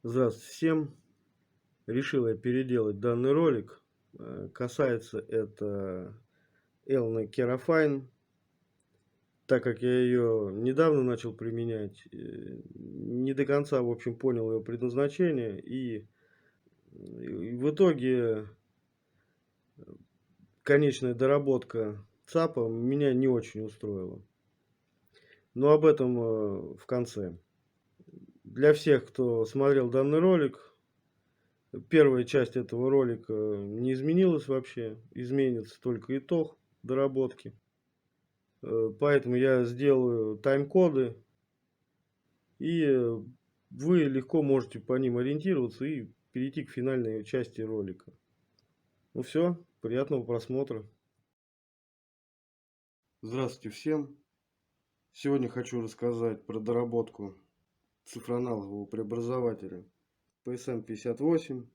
Здравствуйте всем. Решил я переделать данный ролик. Касается это Элны Керафайн. Так как я ее недавно начал применять, не до конца, в общем, понял ее предназначение. И в итоге конечная доработка ЦАПа меня не очень устроила. Но об этом в конце. Для всех, кто смотрел данный ролик, первая часть этого ролика не изменилась вообще. Изменится только итог доработки. Поэтому я сделаю тайм-коды, и вы легко можете по ним ориентироваться и перейти к финальной части ролика. Ну все, приятного просмотра. Здравствуйте всем. Сегодня хочу рассказать про доработку цифроаналогового преобразователя PSM58.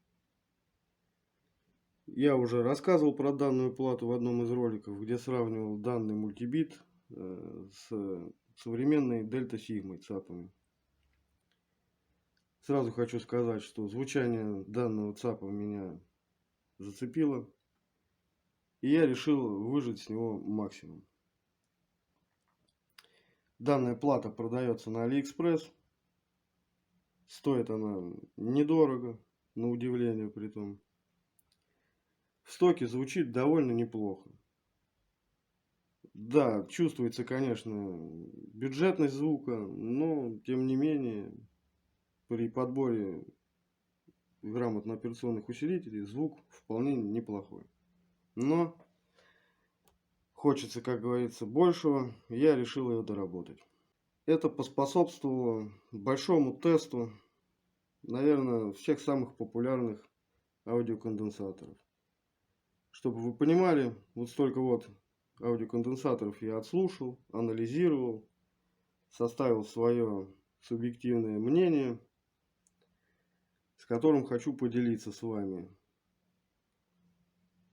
Я уже рассказывал про данную плату в одном из роликов, где сравнивал данный мультибит с современной Дельта Сигмой ЦАПами. Сразу хочу сказать, что звучание данного ЦАПа меня зацепило, и я решил выжать с него максимум. Данная плата продается на AliExpress. Стоит она недорого, на удивление при том. В стоке звучит довольно неплохо. Да, чувствуется, конечно, бюджетность звука, но тем не менее при подборе грамотно операционных усилителей звук вполне неплохой. Но хочется, как говорится, большего, я решил ее доработать. Это поспособствовало большому тесту, наверное, всех самых популярных аудиоконденсаторов. Чтобы вы понимали, вот столько вот аудиоконденсаторов я отслушал, анализировал, составил свое субъективное мнение, с которым хочу поделиться с вами.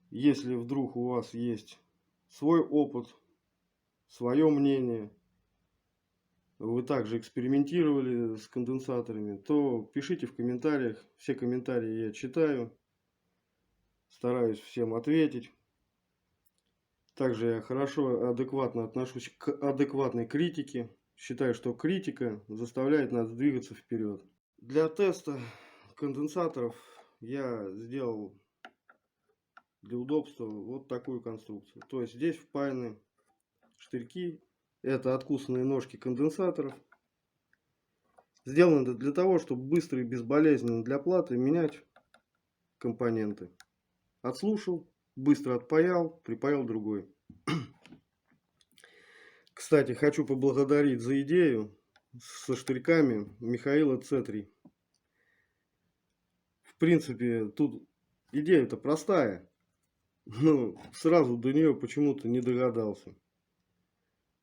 Если вдруг у вас есть свой опыт, свое мнение, вы также экспериментировали с конденсаторами, то пишите в комментариях. Все комментарии я читаю, стараюсь всем ответить. Также я хорошо, адекватно отношусь к адекватной критике. Считаю, что критика заставляет нас двигаться вперед. Для теста конденсаторов я сделал для удобства вот такую конструкцию. То есть здесь впаяны штырьки. Это откусанные ножки конденсаторов. Сделано это для того, чтобы быстро и безболезненно для платы менять компоненты. Отслушал, быстро отпаял, припаял другой. Кстати, хочу поблагодарить за идею со штырьками Михаила Цетри. В принципе, тут идея-то простая, но сразу до нее почему-то не догадался.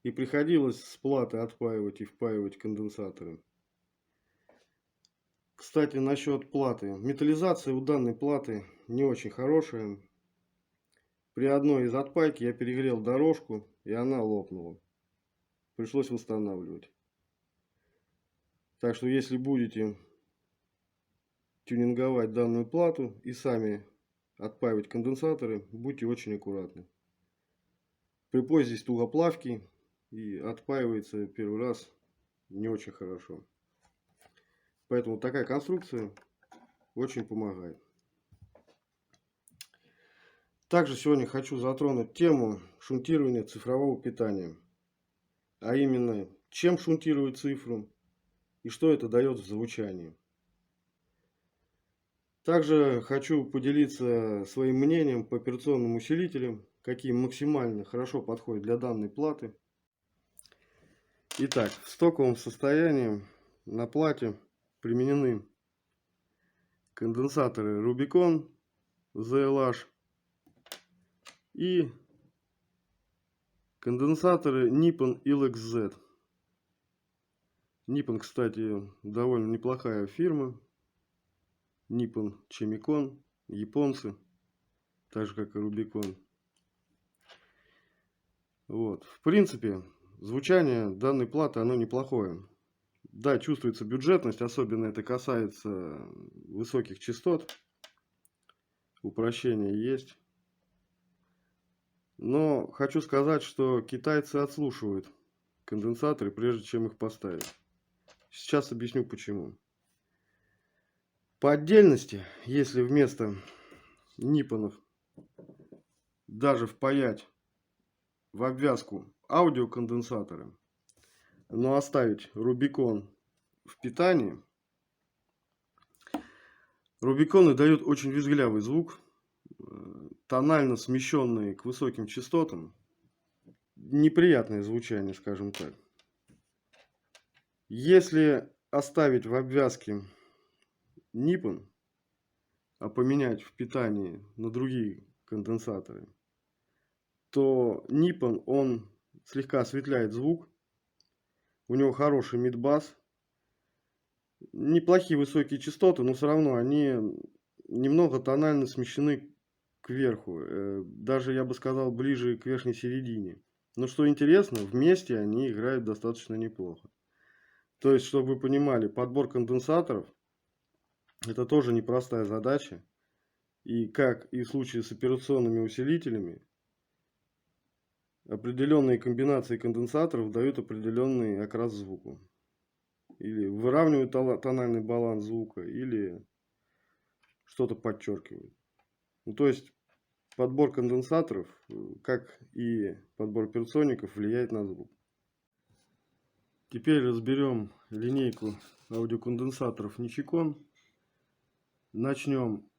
И приходилось с платы отпаивать и впаивать конденсаторы. Кстати, насчет платы. Металлизация у данной платы не очень хорошая. При одной из отпайки я перегрел дорожку, и она лопнула. Пришлось восстанавливать. Так что, если будете тюнинговать данную плату и сами отпаивать конденсаторы, будьте очень аккуратны. Припой здесь тугоплавкий, и отпаивается первый раз не очень хорошо. Поэтому такая конструкция очень помогает. Также сегодня хочу затронуть тему шунтирования цифрового питания. А именно, чем шунтировать цифру и что это дает в звучании. Также хочу поделиться своим мнением по операционным усилителям, какие максимально хорошо подходят для данной платы. Итак, в стоковом состоянии на плате применены конденсаторы Rubicon ZLH и конденсаторы Nippon LXZ. Nippon, кстати, довольно неплохая фирма. Nippon Chemicon, японцы, так же как и Rubicon. Вот. В принципе, звучание данной платы, оно неплохое. Да, чувствуется бюджетность, особенно это касается высоких частот. Упрощение есть. Но хочу сказать, что китайцы отслушивают конденсаторы, прежде чем их поставить. Сейчас объясню почему. По отдельности, если вместо ниппонов даже впаять в обвязку аудиоконденсаторы, но оставить Рубикон в питании, Рубиконы дают очень визглявый звук, тонально смещенный к высоким частотам. Неприятное звучание, скажем так. Если оставить в обвязке ниппон, а поменять в питании на другие конденсаторы, то ниппон, он слегка осветляет звук. У него хороший мидбас. Неплохие высокие частоты, но все равно они немного тонально смещены кверху. Даже, я бы сказал, ближе к верхней середине. Но что интересно, вместе они играют достаточно неплохо. То есть, чтобы вы понимали, подбор конденсаторов — это тоже непростая задача. И как и в случае с операционными усилителями, определенные комбинации конденсаторов дают определенный окрас звуку. Или выравнивают тональный баланс звука, или что-то подчеркивают. Ну, то есть подбор конденсаторов, как и подбор операционников, влияет на звук. Теперь разберем линейку аудиоконденсаторов Nichicon. Начнем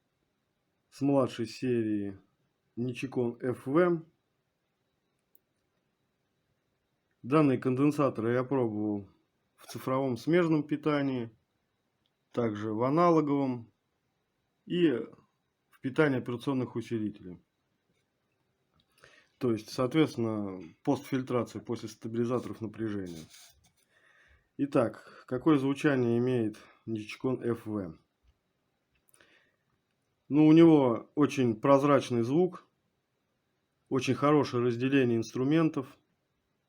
с младшей серии Nichicon FV. Данные конденсаторы я пробовал в цифровом смежном питании, также в аналоговом и в питании операционных усилителей. То есть, соответственно, постфильтрация после стабилизаторов напряжения. Итак, какое звучание имеет Nichicon FV? Ну, у него очень прозрачный звук, очень хорошее разделение инструментов,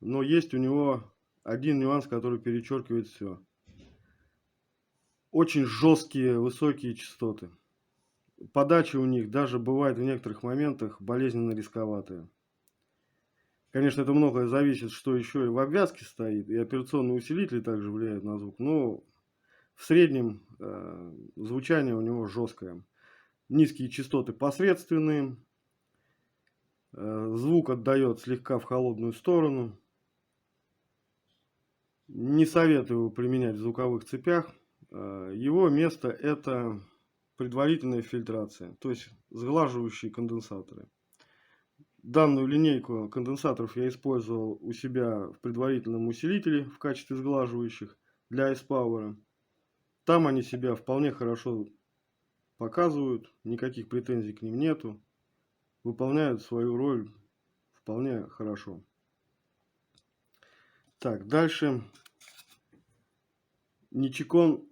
но есть у него один нюанс, который перечеркивает все. Очень жесткие высокие частоты. Подача у них даже бывает в некоторых моментах болезненно рисковатая. Конечно, это многое зависит, что еще и в обвязке стоит, и операционные усилители также влияют на звук, но в среднем звучание у него жесткое. Низкие частоты посредственные, звук отдает слегка в холодную сторону. Не советую его применять в звуковых цепях. Его место — это предварительная фильтрация, то есть сглаживающие конденсаторы. Данную линейку конденсаторов я использовал у себя в предварительном усилителе в качестве сглаживающих для Ice Power. Там они себя вполне хорошо показывают, никаких претензий к ним нету, выполняют свою роль вполне хорошо. Так, дальше Nichicon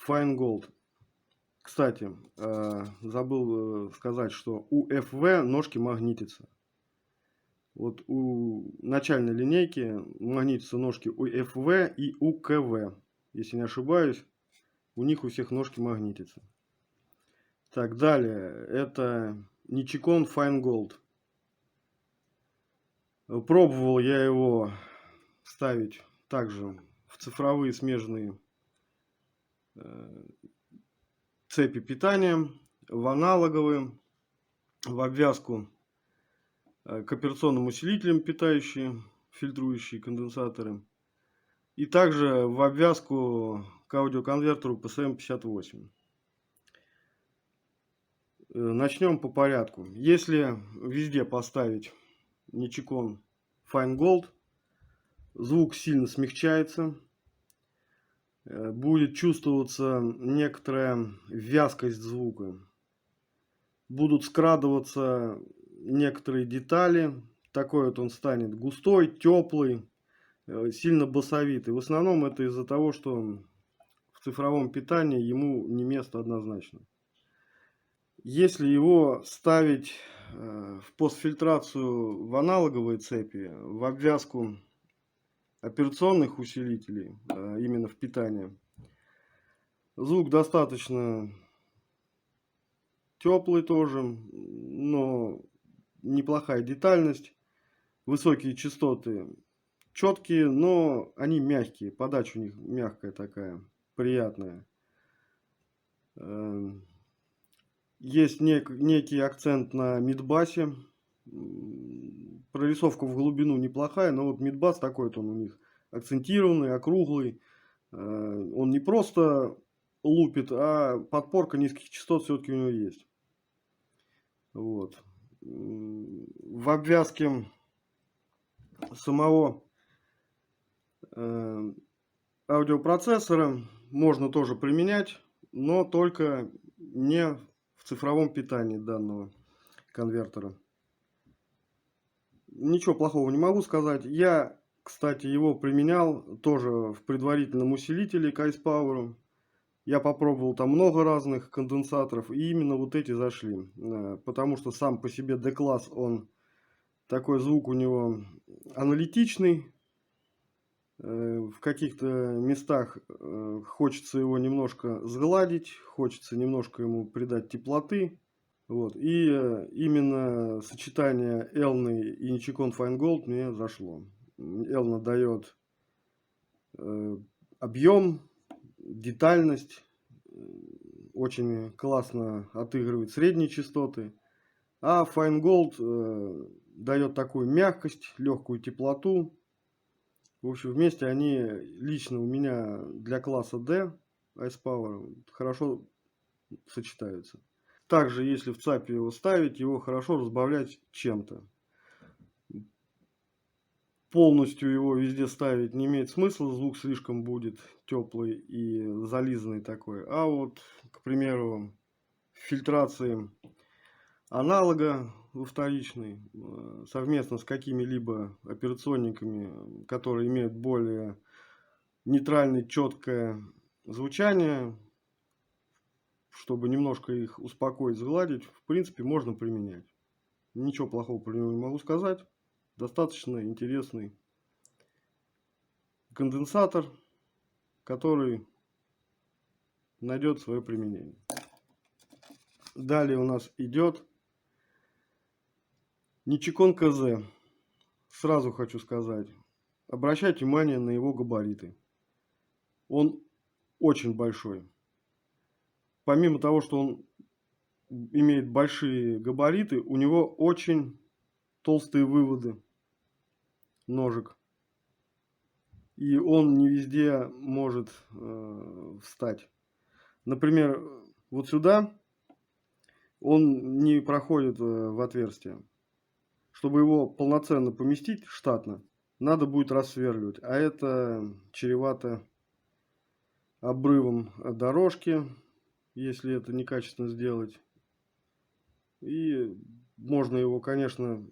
Fine Gold. Кстати, забыл сказать, что у FV ножки магнитятся. Вот у начальной линейки магнитятся ножки у FV и у КВ. Если не ошибаюсь, у них у всех ножки магнитятся. Так, далее. Это Nichicon Fine Gold. Пробовал я его ставить также в цифровые смежные цепи питания, в аналоговые, в обвязку к операционным усилителям, питающие, фильтрующие конденсаторы, и также в обвязку к аудиоконвертеру PSM58. Начнем по порядку. Если везде поставить Nichicon Fine Gold, звук сильно смягчается, будет чувствоваться некоторая вязкость звука, будут скрадываться некоторые детали, такой вот он станет густой, теплый, сильно басовитый. В основном это из-за того, что в цифровом питании ему не место однозначно. Если его ставить в постфильтрацию в аналоговые цепи, в обвязку операционных усилителей, именно в питании, звук достаточно теплый тоже, но неплохая детальность, высокие частоты четкие, но они мягкие, подача у них мягкая такая, приятная. Есть некий акцент на мидбасе. Прорисовка в глубину неплохая, но вот мидбас такой вот он у них акцентированный, округлый. Он не просто лупит, а подпорка низких частот все-таки у него есть. Вот. В обвязке самого аудиопроцессора можно тоже применять, но только не в цифровом питании данного конвертера. Ничего плохого не могу сказать. Я, кстати, его применял тоже в предварительном усилителе к Ice Power. Я попробовал там много разных конденсаторов, и именно вот эти зашли. Потому что сам по себе D-класс, он такой звук у него аналитичный. В каких-то местах хочется его немножко сгладить, хочется немножко ему придать теплоты. Вот. И именно сочетание Elna и Nichicon Fine Gold мне зашло. Elna дает объем, детальность, очень классно отыгрывает средние частоты. А Fine Gold дает такую мягкость, легкую теплоту. В общем, вместе они лично у меня для класса D Ice Power хорошо сочетаются. Также, если в ЦАПе его ставить, его хорошо разбавлять чем-то. Полностью его везде ставить не имеет смысла, звук слишком будет теплый и зализанный такой. А вот, к примеру, в фильтрации аналога во вторичной, совместно с какими-либо операционниками, которые имеют более нейтральное, четкое звучание, чтобы немножко их успокоить, сгладить, в принципе, можно применять. Ничего плохого про него не могу сказать. Достаточно интересный конденсатор, который найдет свое применение. Далее у нас идет Nichicon КЗ. Сразу хочу сказать, обращайте внимание на его габариты. Он очень большой. Помимо того, что он имеет большие габариты, у него очень толстые выводы ножек. И он не везде может встать. Например, вот сюда он не проходит в отверстие. Чтобы его полноценно поместить штатно, надо будет рассверливать. А это чревато обрывом дорожки, если это некачественно сделать. И можно его, конечно,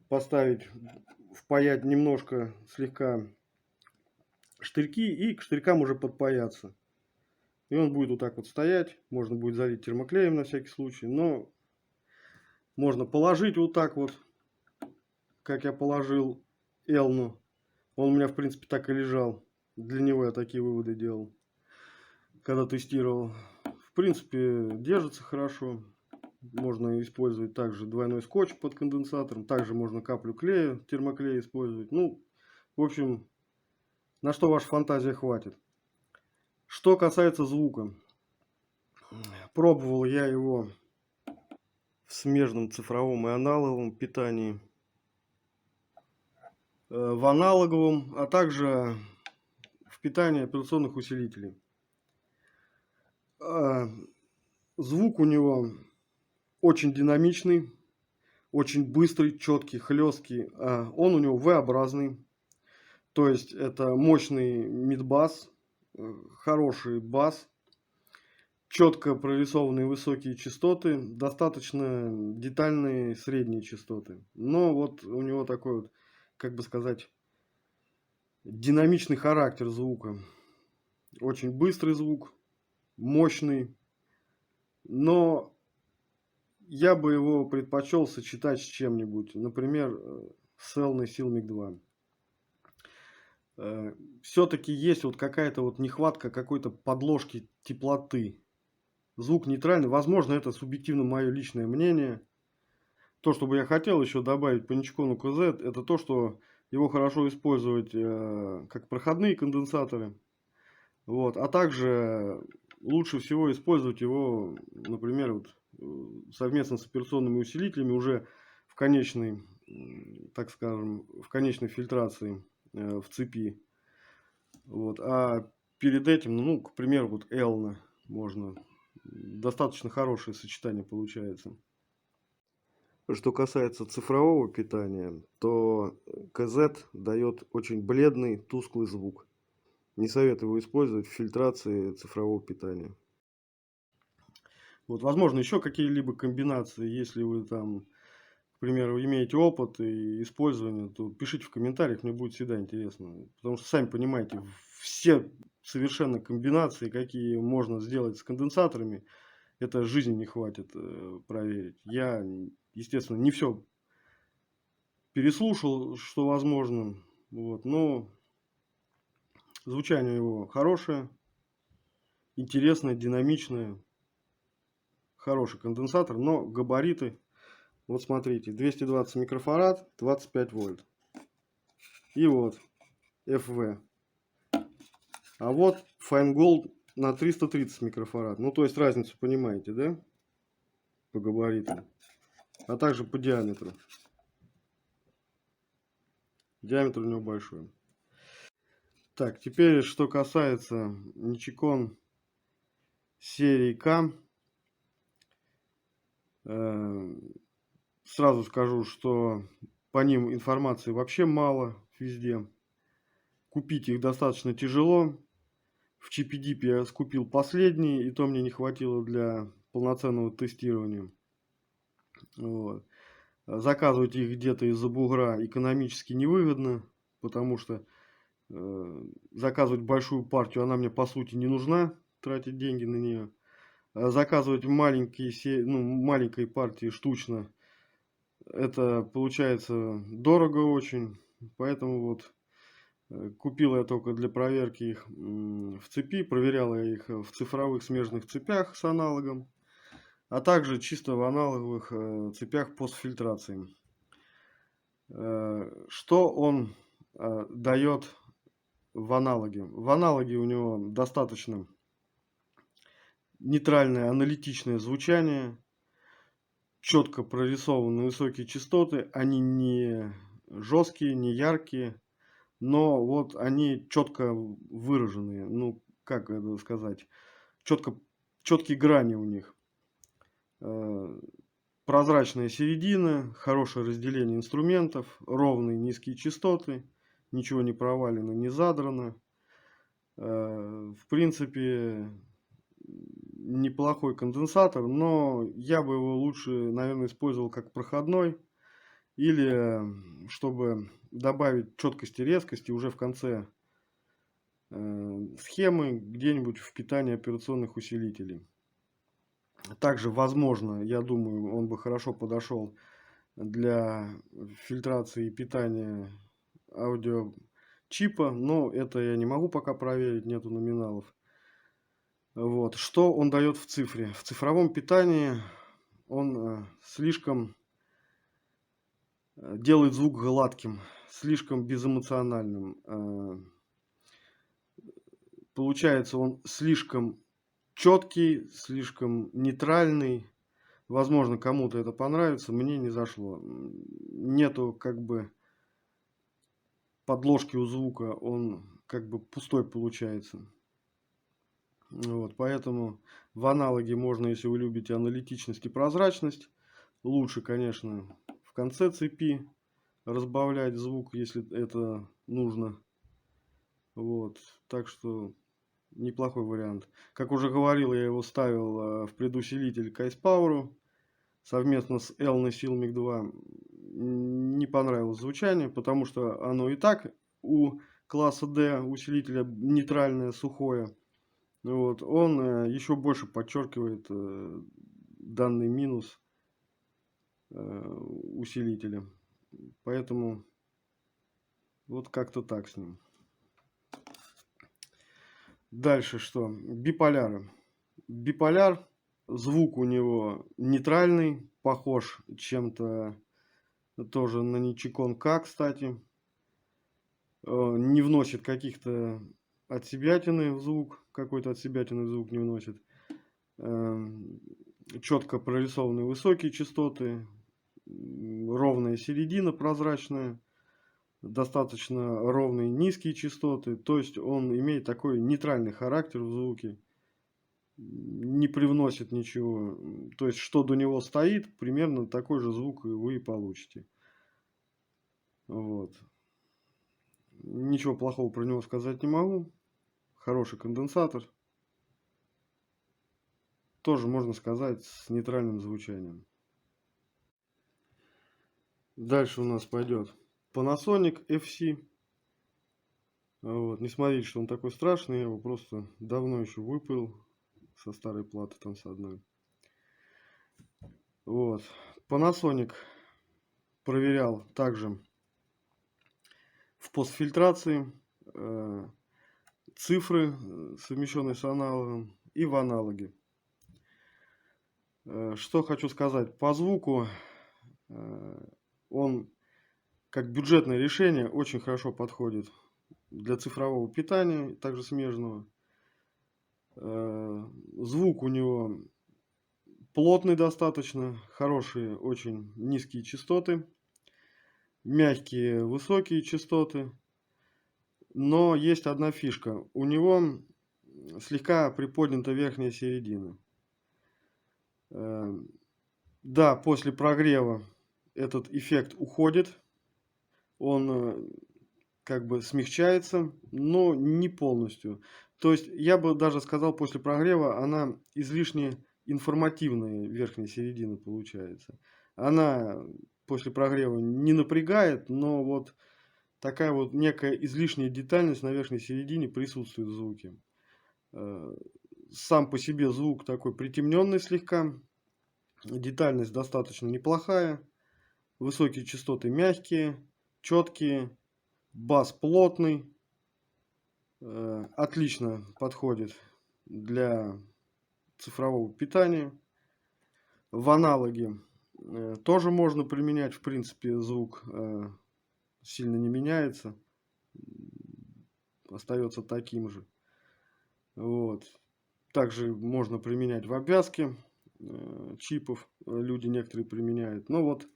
поставить, впаять немножко, слегка штырьки, и к штырькам уже подпаяться. И он будет вот так вот стоять. Можно будет залить термоклеем на всякий случай. Но можно положить вот так вот, как я положил Элну. Он у меня, в принципе, так и лежал. Для него я такие выводы делал, когда тестировал. В принципе, держится хорошо. Можно использовать также двойной скотч под конденсатором. Также можно каплю клея, термоклея использовать. Ну, в общем, на что ваша фантазия хватит. Что касается звука. Пробовал я его в смежном цифровом и аналоговом питании. В аналоговом, а также в питании операционных усилителей. Звук у него очень динамичный, очень быстрый, четкий, хлесткий. Он у него V-образный. То есть это мощный мидбас, хороший бас, четко прорисованные высокие частоты, достаточно детальные средние частоты. Но вот у него такой вот, как бы сказать, динамичный характер звука. Очень быстрый звук, мощный. Но я бы его предпочел сочетать с чем-нибудь. Например, с Elna Silmic 2. все-таки есть вот какая-то вот нехватка какой-то подложки теплоты. Звук нейтральный. Возможно, это субъективно мое личное мнение. То, что бы я хотел еще добавить по Ничкону КЗ, это то, что его хорошо использовать как проходные конденсаторы. Вот. А также лучше всего использовать его, например, вот, совместно с операционными усилителями уже в конечной, так скажем, в конечной фильтрации в цепи. Вот. А перед этим, ну, к примеру, вот Элна можно. Достаточно хорошее сочетание получается. Что касается цифрового питания, то КЗ дает очень бледный, тусклый звук. Не советую его использовать в фильтрации цифрового питания. Вот, возможно, еще какие-либо комбинации, если вы там, к примеру, имеете опыт и использование, то пишите в комментариях, мне будет всегда интересно. Потому что, сами понимаете, все совершенно комбинации, какие можно сделать с конденсаторами, это жизни не хватит проверить. Я, естественно, не все переслушал, что возможно. Вот, но звучание его хорошее, интересное, динамичное. Хороший конденсатор, но габариты, вот смотрите, 220 микрофарад, 25 вольт. И вот FV. А вот Feingold на 330 микрофарад. Ну, то есть разницу понимаете, да? По габаритам. А также по диаметру. Диаметр у него большой. Так, теперь, что касается Nichicon серии K. Сразу скажу, что по ним информации вообще мало везде. Купить их достаточно тяжело. В ChipiDip я скупил последний, и то мне не хватило для полноценного тестирования. Вот. Заказывать их где-то из-за бугра экономически невыгодно, потому что заказывать большую партию, она мне по сути не нужна, тратить деньги на нее. Заказывать маленькой партии штучно, это получается дорого очень, поэтому вот купил я только для проверки их в цепи, проверял я их в цифровых смежных цепях с аналогом, а также чисто в аналоговых цепях постфильтрации. Что он дает в аналоге? В аналоге у него достаточно нейтральное аналитичное звучание, четко прорисованы высокие частоты, они не жесткие, не яркие, но вот они четко выраженные, ну, как это сказать, четкие грани у них. Прозрачная середина, хорошее разделение инструментов, ровные низкие частоты, ничего не провалено, не задрано. В принципе, неплохой конденсатор, но я бы его лучше, наверное, использовал как проходной. Или чтобы добавить четкости, резкости уже в конце схемы где-нибудь в питании операционных усилителей. Также, возможно, я думаю, он бы хорошо подошел для фильтрации и питания аудиочипа, но это я не могу пока проверить, нету номиналов. Вот. Что он дает в цифре? В цифровом питании он слишком делает звук гладким, слишком безэмоциональным. Получается, он слишком четкий, слишком нейтральный. Возможно, кому-то это понравится, мне не зашло. Нету как бы подложки у звука, он как бы пустой получается. Вот, поэтому в аналоге можно, если вы любите аналитичность и прозрачность, лучше, конечно, в конце цепи разбавлять звук, если это нужно. Вот, так что неплохой вариант. Как уже говорил, я его ставил в предусилитель к Ice Power совместно с Elna Silmic 2. Не понравилось звучание, потому что оно и так у класса D усилителя нейтральное, сухое. Вот, он еще больше подчеркивает данный минус усилителя. Поэтому вот как-то так с ним. Дальше что? Биполяры. Биполяр, звук у него нейтральный, похож чем-то тоже на Ничикон К, кстати. Не вносит каких-то отсебятины в звук, какой-то отсебятины в звук не вносит. Четко прорисованы высокие частоты, ровная середина прозрачная, достаточно ровные низкие частоты. То есть он имеет такой нейтральный характер в звуке, не привносит ничего. То есть что до него стоит, примерно такой же звук вы и получите. Вот. Ничего плохого про него сказать не могу. Хороший конденсатор. Тоже можно сказать с нейтральным звучанием. Дальше у нас пойдет Panasonic FC. Вот. Не смотрите, что он такой страшный. Я его просто давно еще выпил со старой платы, там с одной. Вот. Panasonic проверял также в постфильтрации цифры, совмещенные с аналогом, и в аналоге. Что хочу сказать. По звуку он, как бюджетное решение, очень хорошо подходит для цифрового питания, также смежного. Звук у него плотный достаточно, хорошие, очень низкие частоты, мягкие, высокие частоты. Но есть одна фишка. У него слегка приподнята верхняя середина. Да, после прогрева этот эффект уходит. Он как бы смягчается, но не полностью. То есть я бы даже сказал, после прогрева она излишне информативная верхняя середина получается. Она после прогрева не напрягает, но вот такая вот некая излишняя детальность на верхней середине присутствует в звуке. Сам по себе звук такой притемненный слегка. Детальность достаточно неплохая. Высокие частоты мягкие, четкие. Бас плотный. Отлично подходит для цифрового питания. В аналоге тоже можно применять. В принципе, звук сильно не меняется. Остается таким же. Вот. Также можно применять в обвязке чипов. Люди некоторые применяют. Но вот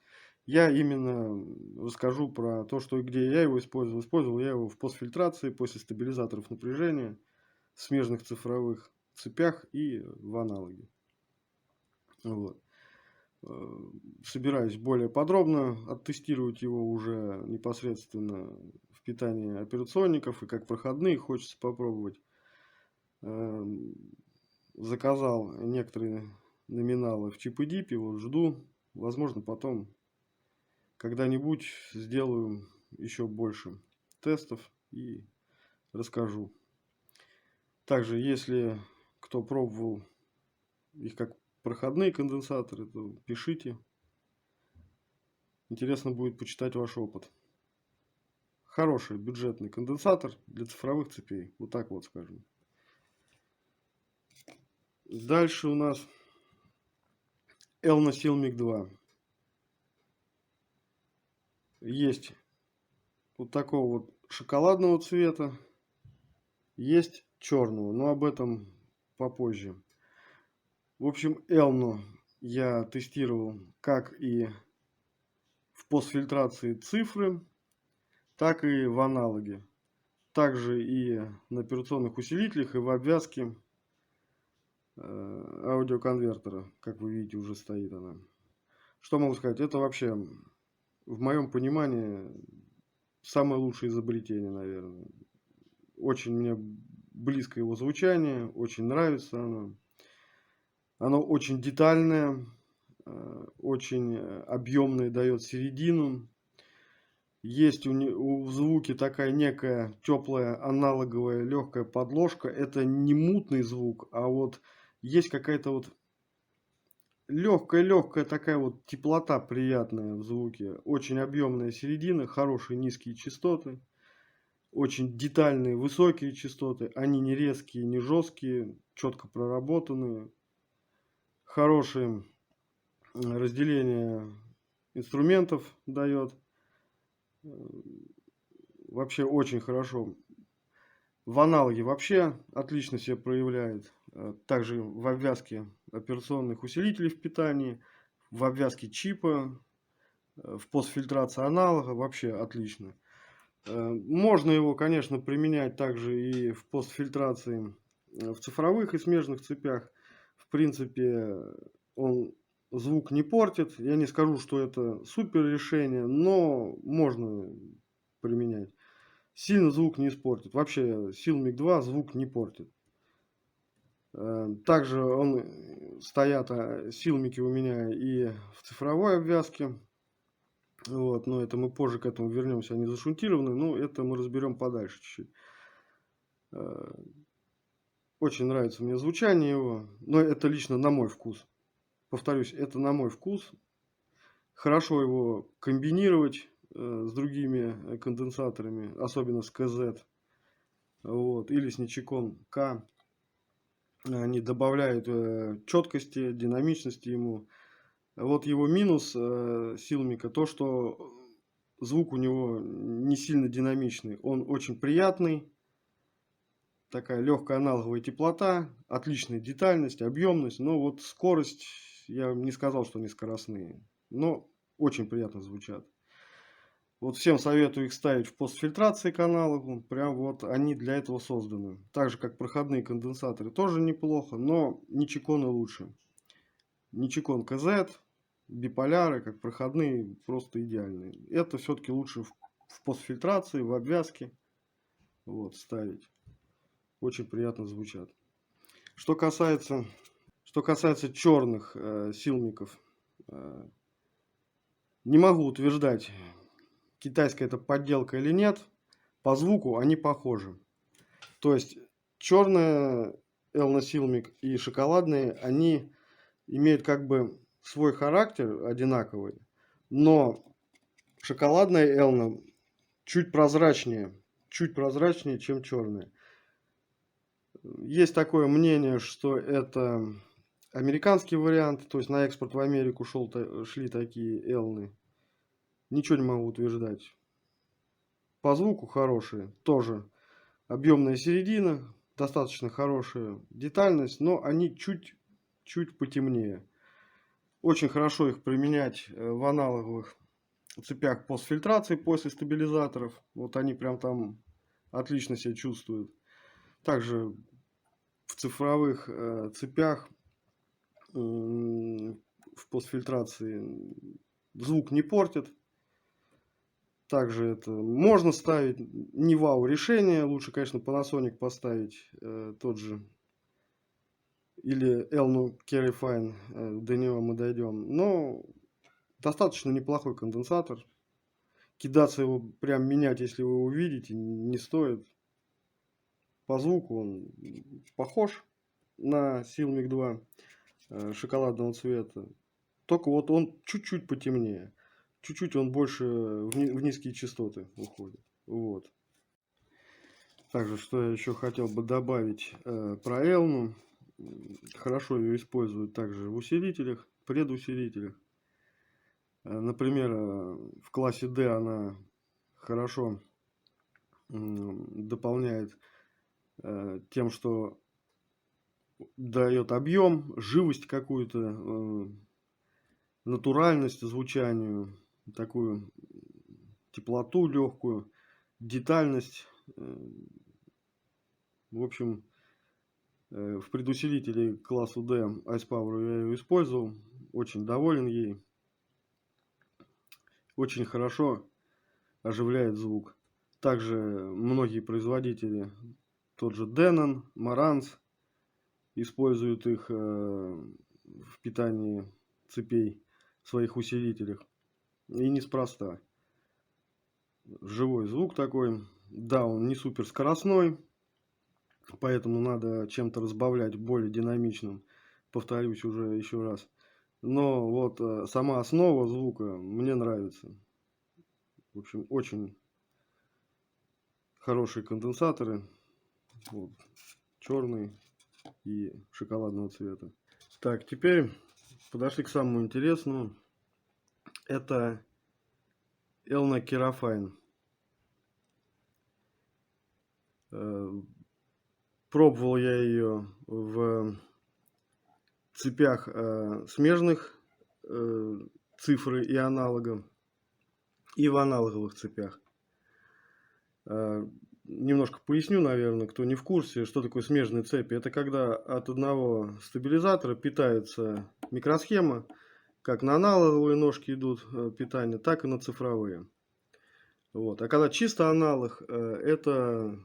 я именно расскажу про то, что и где я его использовал. Использовал я его в постфильтрации после стабилизаторов напряжения, в смежных цифровых цепях и в аналоге. Вот. Собираюсь более подробно оттестировать его уже непосредственно в питании операционников и как проходные хочется попробовать. Заказал некоторые номиналы в чип и дипе, вот жду. Возможно, потом когда-нибудь сделаю еще больше тестов и расскажу. Также, если кто пробовал их как проходные конденсаторы, то пишите. Интересно будет почитать ваш опыт. Хороший бюджетный конденсатор для цифровых цепей. Вот так вот скажем. Дальше у нас Elna Silmic 2. Есть вот такого вот шоколадного цвета. Есть черного, но об этом попозже. В общем, Elnu я тестировал как и в постфильтрации цифры, так и в аналоге. Также и на операционных усилителях, и в обвязке аудиоконвертера. Как вы видите, уже стоит она. Что могу сказать? Это вообще, в моем понимании, самое лучшее изобретение, наверное. Очень мне близко его звучание, очень нравится оно. Оно очень детальное, очень объемное, дает середину. Есть у звуки такая некая теплая аналоговая легкая подложка. Это не мутный звук, а вот есть какая-то вот легкая такая вот теплота приятная в звуке. Очень объемная середина, хорошие низкие частоты. Очень детальные, высокие частоты. Они не резкие, не жесткие, четко проработанные. Хорошее разделение инструментов дает. Вообще очень хорошо. В аналоге вообще отлично себя проявляет. Также в обвязке операционных усилителей в питании, в обвязке чипа, в постфильтрации аналога вообще отлично. Можно его, конечно, применять также и в постфильтрации в цифровых и смежных цепях. В принципе, он звук не портит. Я не скажу, что это супер решение, но можно применять. Сильно звук не испортит. Вообще, Silmic 2 звук не портит. Также стоят Silmic у меня и в цифровой обвязке. Вот, но это мы позже к этому вернемся. Они зашунтированы, но это мы разберем подальше чуть-чуть. Очень нравится мне звучание его, но это лично на мой вкус. Повторюсь, это на мой вкус. Хорошо его комбинировать с другими конденсаторами, особенно с КЗ, вот, или с Ничикон К. Они добавляют четкости, динамичности ему. Вот его минус Silmic, то, что звук у него не сильно динамичный. Он очень приятный. Такая легкая аналоговая теплота, отличная детальность, объемность. Но вот скорость, я не сказал, что они скоростные. Но очень приятно звучат. Вот всем советую их ставить в постфильтрации к аналогу. Прям вот они для этого созданы. Так же, как проходные конденсаторы, тоже неплохо, но Ничиконы лучше. Ничикон КЗ, биполяры, как проходные, просто идеальные. Это все-таки лучше в постфильтрации, в обвязке вот, ставить. Очень приятно звучат. Что касается черных силмиков, не могу утверждать, китайская это подделка или нет. По звуку они похожи. То есть черная Elna Silmic и шоколадные, они имеют как бы свой характер одинаковый, но шоколадная Elna чуть прозрачнее, чем черная. Есть такое мнение, что это американский вариант, то есть на экспорт в Америку шли такие Элны. Ничего не могу утверждать. По звуку хорошие, тоже объемная середина, достаточно хорошая детальность, но они чуть потемнее. Очень хорошо их применять в аналоговых цепях постфильтрации после стабилизаторов. Вот они прям там отлично себя чувствуют. Также в цифровых цепях в постфильтрации звук не портит. Также это можно ставить, не вау решение, лучше, конечно, Panasonic поставить тот же, или Elnu Carry Fine, до него мы дойдем. Но достаточно неплохой конденсатор. Кидаться его прям менять, если вы увидите, не стоит. По звуку он похож на Silmic 2 шоколадного цвета. Только вот он чуть-чуть потемнее. Чуть-чуть он больше в низкие частоты уходит. Вот. Также, что я еще хотел бы добавить про Элну. Хорошо ее используют также в усилителях, предусилителях. Например, в классе D она хорошо дополняет тем, что дает объем, живость какую-то, натуральность звучанию, такую теплоту легкую, детальность. В общем, в предусилителе классу D Ice Power я ее использовал. Очень доволен ей. Очень хорошо оживляет звук. Также многие производители, тот же Denon, Marantz, используют их в питании цепей в своих усилителях. И неспроста. Живой звук такой. Да, он не супер скоростной, поэтому надо чем-то разбавлять более динамичным. Повторюсь уже еще раз. Но вот сама основа звука мне нравится. В общем, очень хорошие конденсаторы. Вот, черный и шоколадного цвета. Так, теперь подошли к самому интересному. Это Elna Kerafine. Пробовал я ее в цепях смежных цифры и аналога, и в аналоговых цепях. Немножко поясню, наверное, кто не в курсе, что такое смежные цепи. Это когда от одного стабилизатора питается микросхема, как на аналоговые ножки идут питание, так и на цифровые. Вот. А когда чисто аналог, это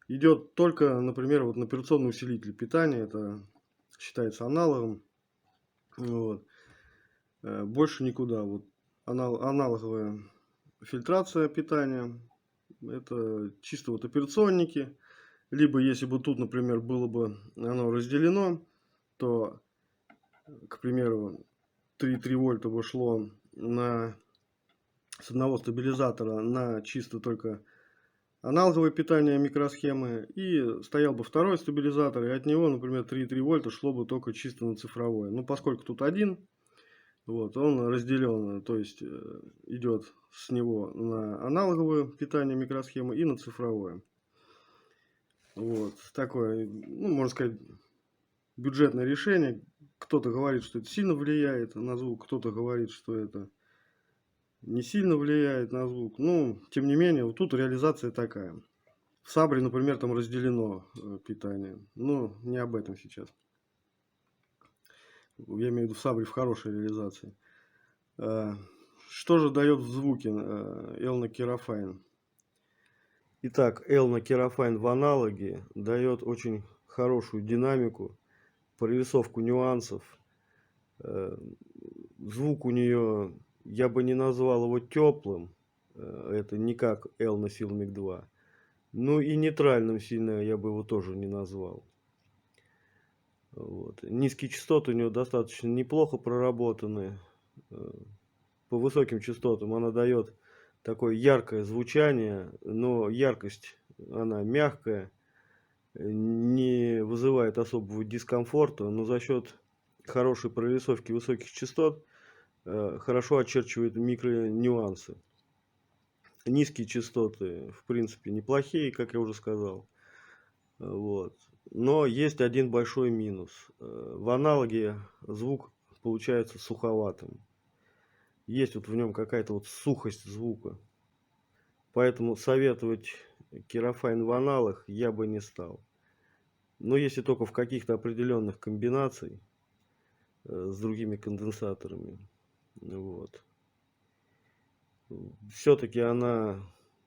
идет только, например, вот на операционный усилитель питания, это считается аналогом. Вот. Больше никуда. Вот. Аналоговая фильтрация питания. Это чисто вот операционники. Либо если бы тут, например, было бы оно разделено, то, к примеру, 3,3 вольта бы шло с одного стабилизатора на чисто только аналоговое питание микросхемы. И стоял бы второй стабилизатор, и от него, например, 3,3 вольта шло бы только чисто на цифровое. Ну, поскольку тут один, вот, он разделен, то есть идет с него на аналоговое питание микросхемы и на цифровое. Вот, такое, ну, можно сказать, бюджетное решение. Кто-то говорит, что это сильно влияет на звук, кто-то говорит, что это не сильно влияет на звук. Ну, тем не менее, вот тут реализация такая. В Сабре, например, там разделено питание. Но не об этом сейчас. Я имею в виду в Сабре в хорошей реализации. Что же дает в звуке Elna Kerafine? Итак, Elna Kerafine в аналоге дает очень хорошую динамику, прорисовку нюансов. Звук у нее, я бы не назвал его теплым. Это не как Elna Silmic 2. Ну и нейтральным сильно я бы его тоже не назвал. Вот. Низкие частоты у него достаточно неплохо проработаны. По высоким частотам она дает такое яркое звучание, но яркость она мягкая, не вызывает особого дискомфорта, но за счет хорошей прорисовки высоких частот хорошо очерчивает микронюансы. Низкие частоты, в принципе, неплохие, как я уже сказал. Вот. Но есть один большой минус. В аналоге звук получается суховатым. Есть вот в нем какая-то вот сухость звука. Поэтому советовать Kerafine в аналог я бы не стал. Но если только в каких-то определенных комбинациях с другими конденсаторами. Вот. Все-таки она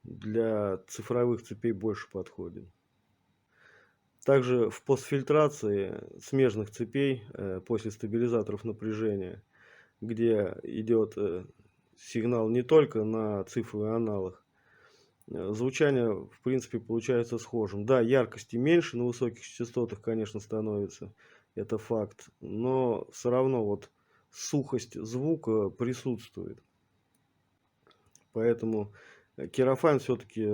для цифровых цепей больше подходит. Также в постфильтрации смежных цепей после стабилизаторов напряжения, где идет сигнал не только на цифровый аналог, звучание в принципе получается схожим. Да, яркости меньше на высоких частотах, конечно, становится, это факт, но все равно вот сухость звука присутствует. Поэтому Kerafine все-таки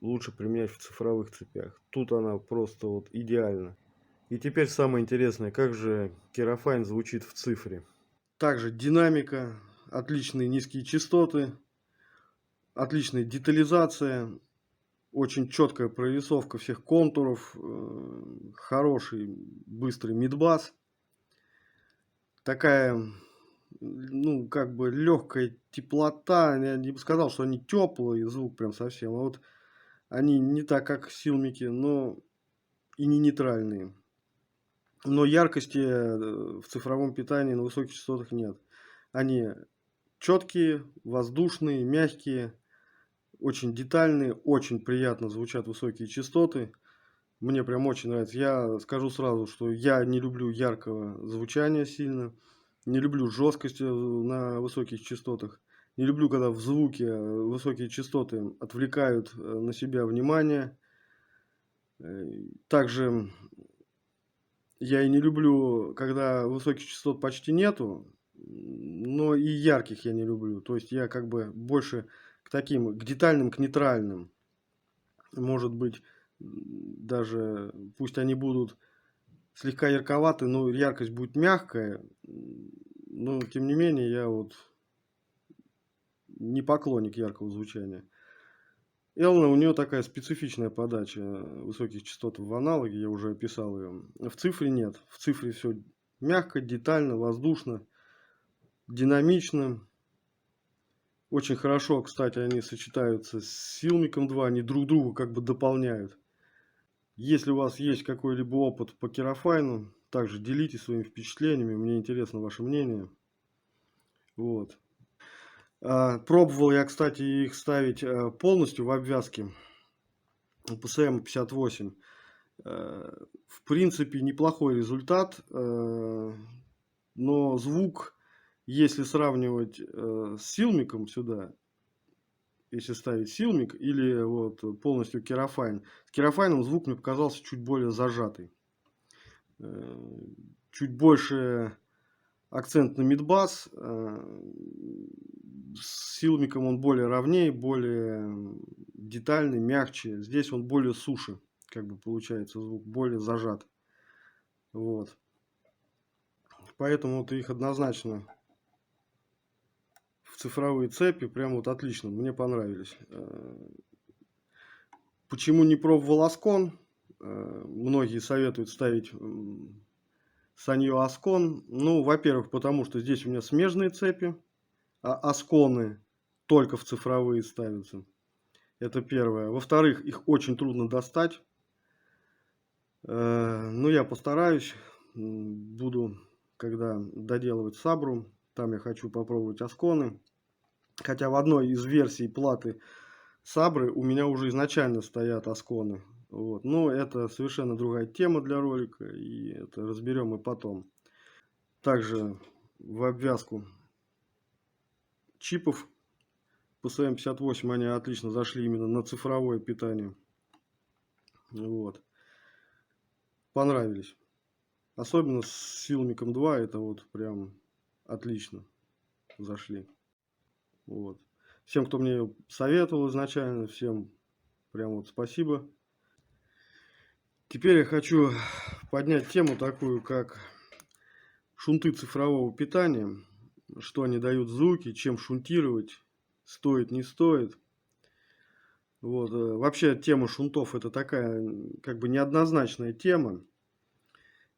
лучше применять в цифровых цепях. Тут она просто вот идеальна. И теперь самое интересное, как же Kerafine звучит в цифре. Также динамика, отличные низкие частоты, отличная детализация, очень четкая прорисовка всех контуров, хороший быстрый мидбас. Такая, ну, как бы легкая теплота. Я не бы сказал, что они теплые, звук прям совсем. А вот они не так, как силмики, но и не нейтральные. Но яркости в цифровом питании на высоких частотах нет. Они четкие, воздушные, мягкие, очень детальные, очень приятно звучат высокие частоты. Мне прям очень нравится. Я скажу сразу, что я не люблю яркого звучания сильно. Не люблю жесткости на высоких частотах. Не люблю, когда в звуке высокие частоты отвлекают на себя внимание. Также я и не люблю, когда высоких частот почти нету, но и ярких я не люблю. То есть я как бы больше к таким, к детальным, к нейтральным. Может быть, даже пусть они будут слегка ярковаты, но яркость будет мягкая. Но тем не менее, я вот не поклонник яркого звучания. Элна, у нее такая специфичная подача высоких частот в аналоге, я уже описал ее. В цифре нет. В цифре все мягко, детально, воздушно, динамично. Очень хорошо, кстати, они сочетаются с Силмиком 2, они друг друга как бы дополняют. Если у вас есть какой-либо опыт по Керафайну, также делитесь своими впечатлениями, мне интересно ваше мнение. Вот. Пробовал я, кстати, их ставить полностью в обвязке PSM 58. В принципе, неплохой результат, но звук, если сравнивать с Силмиком сюда, если ставить Силмик или вот полностью Керафайн, с Керафайном звук мне показался чуть более зажатый. Чуть больше акцент на мидбас. С Силмиком он более ровнее, более детальный, мягче. Здесь он более суше, как бы получается звук, более зажат. Вот. Поэтому вот их однозначно в цифровые цепи прям вот отлично, мне понравились. Почему не пробовал Аскон? Многие советуют ставить Саньо Аскон. Ну, во-первых, потому что здесь у меня смежные цепи, а Асконы только в цифровые ставятся. Это первое. Во-вторых, их очень трудно достать. Ну, я постараюсь. Буду, когда доделывать Сабру, там я хочу попробовать Асконы. Хотя в одной из версий платы Сабры у меня уже изначально стоят Асконы. Вот. Но это совершенно другая тема для ролика, и это разберем мы потом. Также в обвязку чипов PSM58 они отлично зашли именно на цифровое питание. Вот. Понравились. Особенно с Силмиком 2 это вот прям отлично зашли. Вот. Всем, кто мне советовал изначально, всем прям вот спасибо. Теперь я хочу поднять тему такую, как шунты цифрового питания. Что они дают звуки, чем шунтировать, стоит, не стоит. Вот. Вообще тема шунтов это такая как бы неоднозначная тема.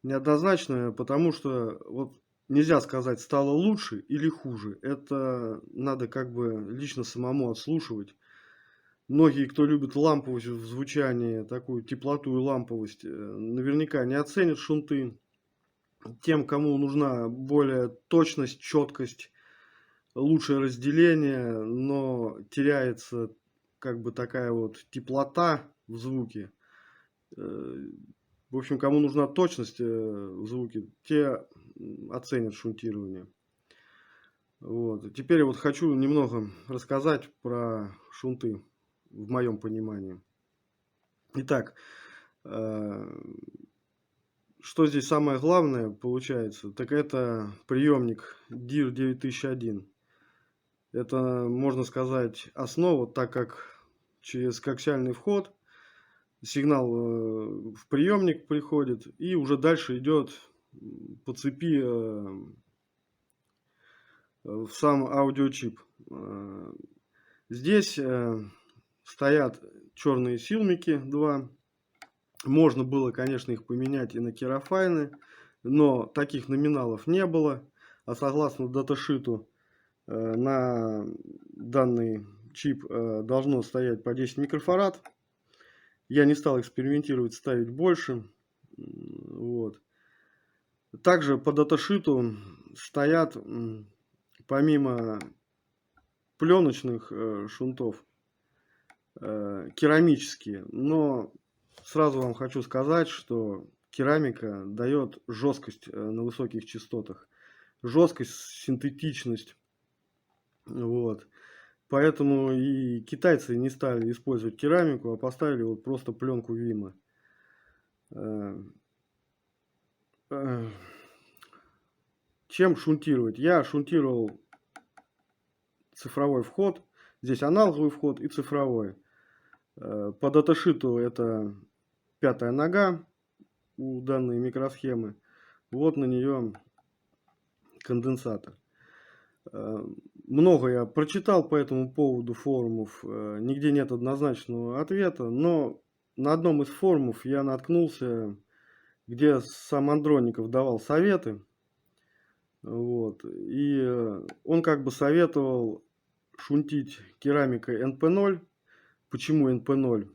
Неоднозначная, потому что вот нельзя сказать, стало лучше или хуже. Это надо как бы лично самому отслушивать. Многие, кто любит ламповость в звучании, такую теплоту и ламповость, наверняка не оценят шунты. Тем, кому нужна более точность, четкость, лучшее разделение, но теряется как бы такая вот теплота в звуке. В общем, кому нужна точность в звуке, те оценят шунтирование. Вот. Теперь вот хочу немного рассказать про шунты в моем понимании. Итак, что здесь самое главное получается, так это приемник DIR 9001. Это, можно сказать, основа, так как через коаксиальный вход сигнал в приемник приходит и уже дальше идет по цепи в сам аудиочип. Здесь стоят черные Силмики 2. Можно было, конечно, их поменять и на Керафайны, но таких номиналов не было. А согласно даташиту на данный чип должно стоять по 10 микрофарад. Я не стал экспериментировать, ставить больше. Вот. Также по даташиту стоят, помимо пленочных шунтов, керамические. Но сразу вам хочу сказать, что керамика дает жесткость на высоких частотах. Жесткость, синтетичность. Вот. Поэтому и китайцы не стали использовать керамику, а поставили вот просто пленку Вима. Чем шунтировать? Я шунтировал цифровой вход. Здесь аналоговый вход и цифровой. По даташиту это 5-я нога у данной микросхемы. Вот на нее конденсатор. Много я прочитал по этому поводу форумов. Нигде нет однозначного ответа, но на одном из форумов я наткнулся, где сам Андроников давал советы. Вот. И он как бы советовал шунтить керамикой NP0. Почему NP0?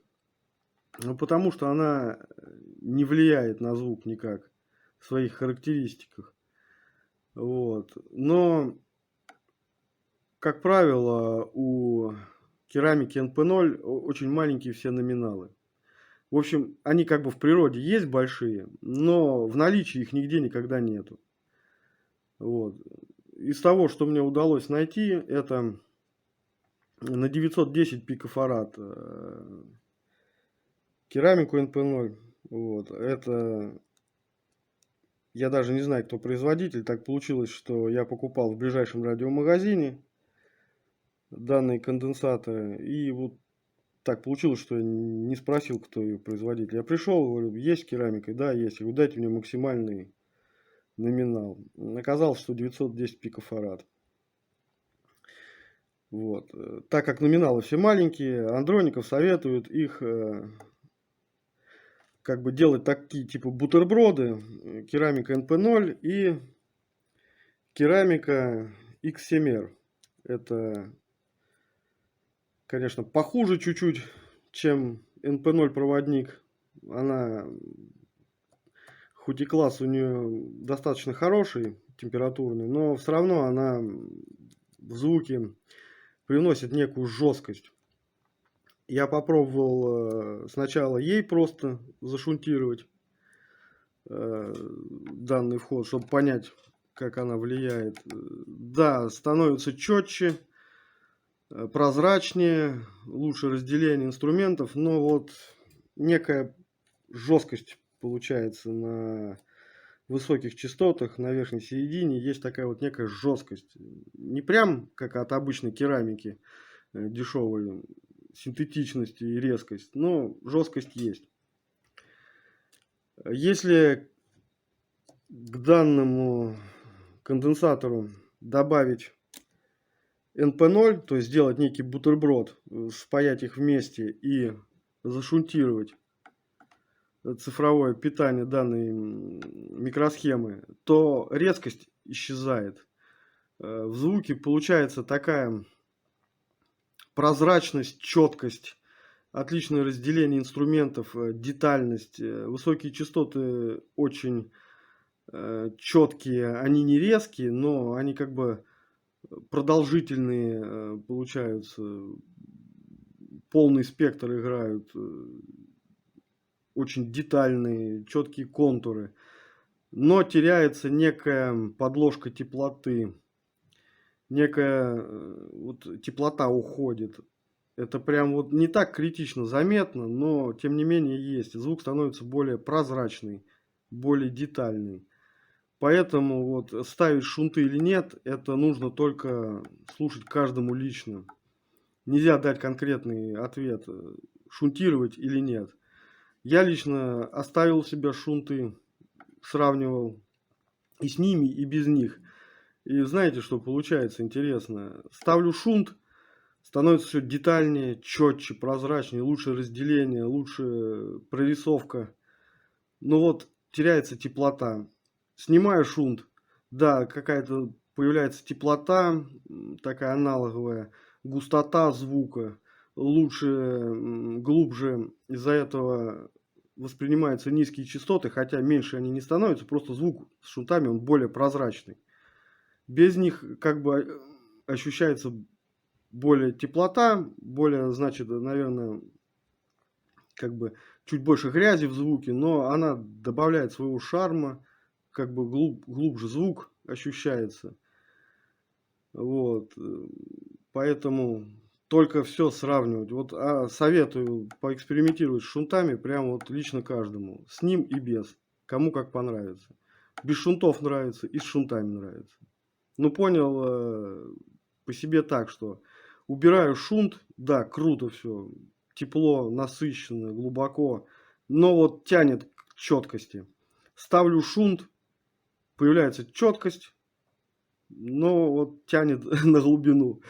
Ну, потому что она не влияет на звук никак в своих характеристиках. Вот. Но, как правило, у керамики NP0 очень маленькие все номиналы. В общем, они как бы в природе есть большие, но в наличии их нигде никогда нету. Вот. Из того, что мне удалось найти, это на 910 пикофарад керамику NP0. Вот. Это, я даже не знаю, кто производитель. Так получилось, что я покупал в ближайшем радиомагазине данные конденсаторы. И вот так получилось, что я не спросил, кто ее производитель. Я пришел, говорю, есть керамика? Да, есть. Я говорю, дайте мне максимальный номинал. Оказалось, что 910 пикофарад. Вот. Так как номиналы все маленькие, Андроников советует их как бы делать такие типа бутерброды, керамика NP0 и керамика X7R. Это, конечно, похуже чуть-чуть, чем NP0 проводник. Она, хоть и класс у нее достаточно хороший, температурный, но все равно она в звуке привносит некую жесткость. Я попробовал сначала ей просто зашунтировать данный вход, чтобы понять, как она влияет. Да, становится четче, прозрачнее, лучше разделение инструментов, но вот некая жесткость получается на высоких частотах, на верхней середине есть такая вот некая жесткость. Не прям как от обычной керамики дешевой синтетичность и резкость, но жесткость есть. Если к данному конденсатору добавить NP0, то есть сделать некий бутерброд, спаять их вместе и зашунтировать цифровое питание данной микросхемы, то резкость исчезает. В звуке получается такая прозрачность, четкость, отличное разделение инструментов, детальность. Высокие частоты очень четкие, они не резкие, но они как бы продолжительные получаются, полный спектр играют, очень детальные, четкие контуры. Но теряется некая подложка теплоты, некая вот теплота уходит. Это прям вот не так критично заметно, но тем не менее есть. Звук становится более прозрачный, более детальный. Поэтому вот ставить шунты или нет, это нужно только слушать каждому лично. Нельзя дать конкретный ответ, шунтировать или нет. Я лично оставил себе шунты, сравнивал и с ними, и без них. И знаете, что получается интересно? Ставлю шунт, становится все детальнее, четче, прозрачнее, лучше разделение, лучше прорисовка. Но вот теряется теплота. Снимаю шунт, да, какая-то появляется теплота, такая аналоговая, густота звука, лучше, глубже, из-за этого воспринимаются низкие частоты, хотя меньше они не становятся, просто звук с шунтами он более прозрачный. Без них как бы ощущается более теплота, более, значит, наверное, как бы чуть больше грязи в звуке, но она добавляет своего шарма, как бы глубже звук ощущается. Вот. Поэтому только все сравнивать. Вот советую поэкспериментировать с шунтами прямо вот лично каждому. С ним и без. Кому как понравится. Без шунтов нравится и с шунтами нравится. Ну, понял по себе так, что убираю шунт, да, круто все. тепло, насыщенно, глубоко, но вот тянет к четкости. Ставлю шунт, появляется четкость, но вот тянет на глубину.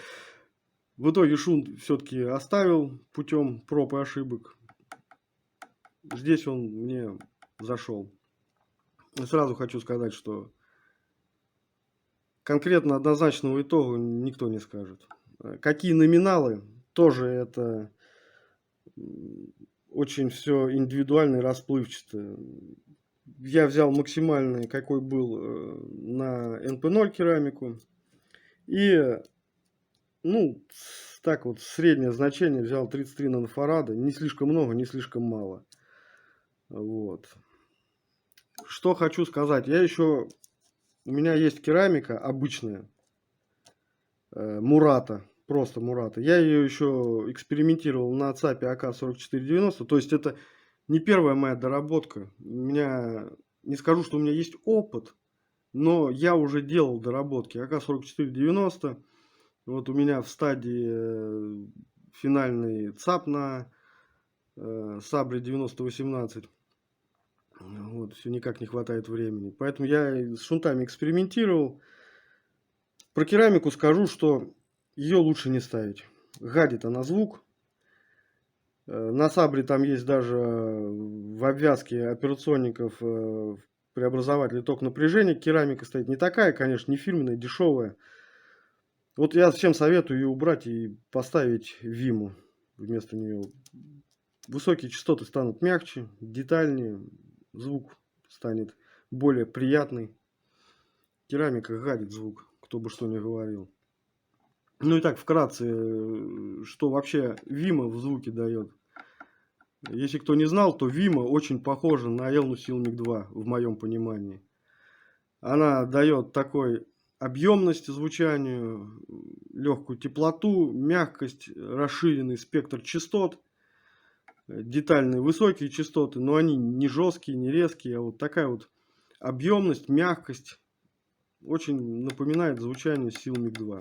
В итоге шунт все-таки оставил путем проб и ошибок. Здесь он мне зашел. И сразу хочу сказать, что конкретно однозначного итога никто не скажет. Какие номиналы, тоже это очень все индивидуально и расплывчато. Я взял максимальный, какой был на NP0 керамику. И, ну, так вот, среднее значение взял 33 нанофарада. Не слишком много, не слишком мало. Вот. Что хочу сказать. У меня есть керамика обычная. Мурата. Просто Мурата. Я ее еще экспериментировал на ЦАПе АК-4490. То есть это не первая моя доработка. Не скажу, что у меня есть опыт, но я уже делал доработки. АК-4490. Вот у меня в стадии финальный ЦАП на Сабре 9018. Вот, все никак не хватает времени. Поэтому я с шунтами экспериментировал. Про керамику скажу, что ее лучше не ставить. Гадит она звук. На Сабре там есть даже в обвязке операционников преобразователь ток напряжения. Керамика стоит не такая, конечно, не фирменная, дешевая. Вот я всем советую ее убрать и поставить Виму вместо нее. Высокие частоты станут мягче, детальнее, звук станет более приятный. Керамика гадит звук, кто бы что ни говорил. Ну и так, вкратце, что вообще Вима в звуке дает. Если кто не знал, то Вима очень похожа на Elnu Silmic 2, в моем понимании. Она дает такой объемность звучанию, легкую теплоту, мягкость, расширенный спектр частот, детальные высокие частоты, но они не жесткие, не резкие, а вот такая вот объемность, мягкость очень напоминает звучание Silmic 2.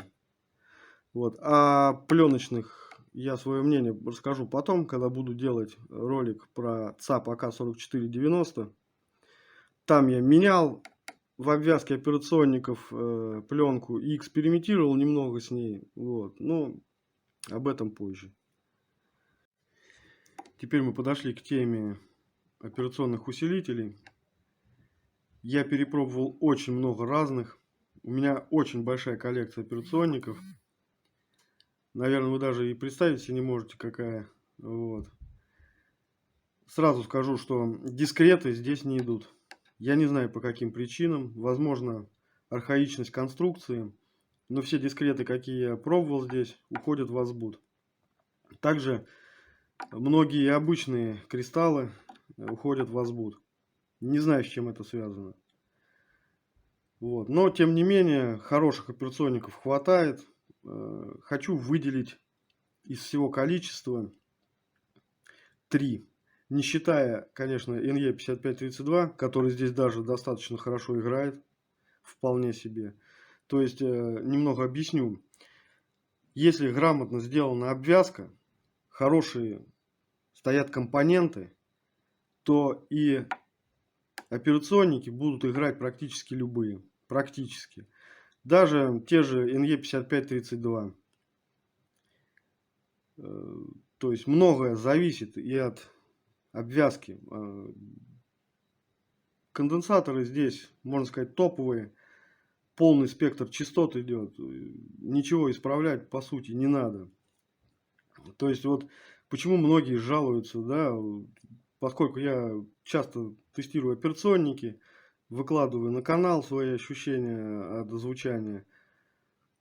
Вот. А пленочных я свое мнение расскажу потом, когда буду делать ролик про ЦАП АК-4490. Там я менял в обвязке операционников пленку и экспериментировал немного с ней. Вот. Но об этом позже. Теперь мы подошли к теме операционных усилителей. Я перепробовал очень много разных. У меня очень большая коллекция операционников. Наверное, вы даже и представить себе не можете, какая. Вот. Сразу скажу, что дискреты здесь не идут. Я не знаю, по каким причинам. Возможно, архаичность конструкции. Но все дискреты, какие я пробовал здесь, уходят в азбут. Также многие обычные кристаллы уходят в азбут. Не знаю, с чем это связано. Вот. Но, тем не менее, хороших операционников хватает. Хочу выделить из всего количества 3. Не считая, конечно, NE5532, который здесь даже достаточно хорошо играет. Вполне себе. То есть, немного объясню. Если грамотно сделана обвязка, хорошие стоят компоненты, то и операционники будут играть практически любые. Практически. Даже те же NE5532. То есть многое зависит и от обвязки. Конденсаторы здесь, можно сказать, топовые. Полный спектр частот идет. Ничего исправлять по сути не надо. То есть вот почему многие жалуются, да, поскольку я часто тестирую операционники, выкладываю на канал свои ощущения от звучания.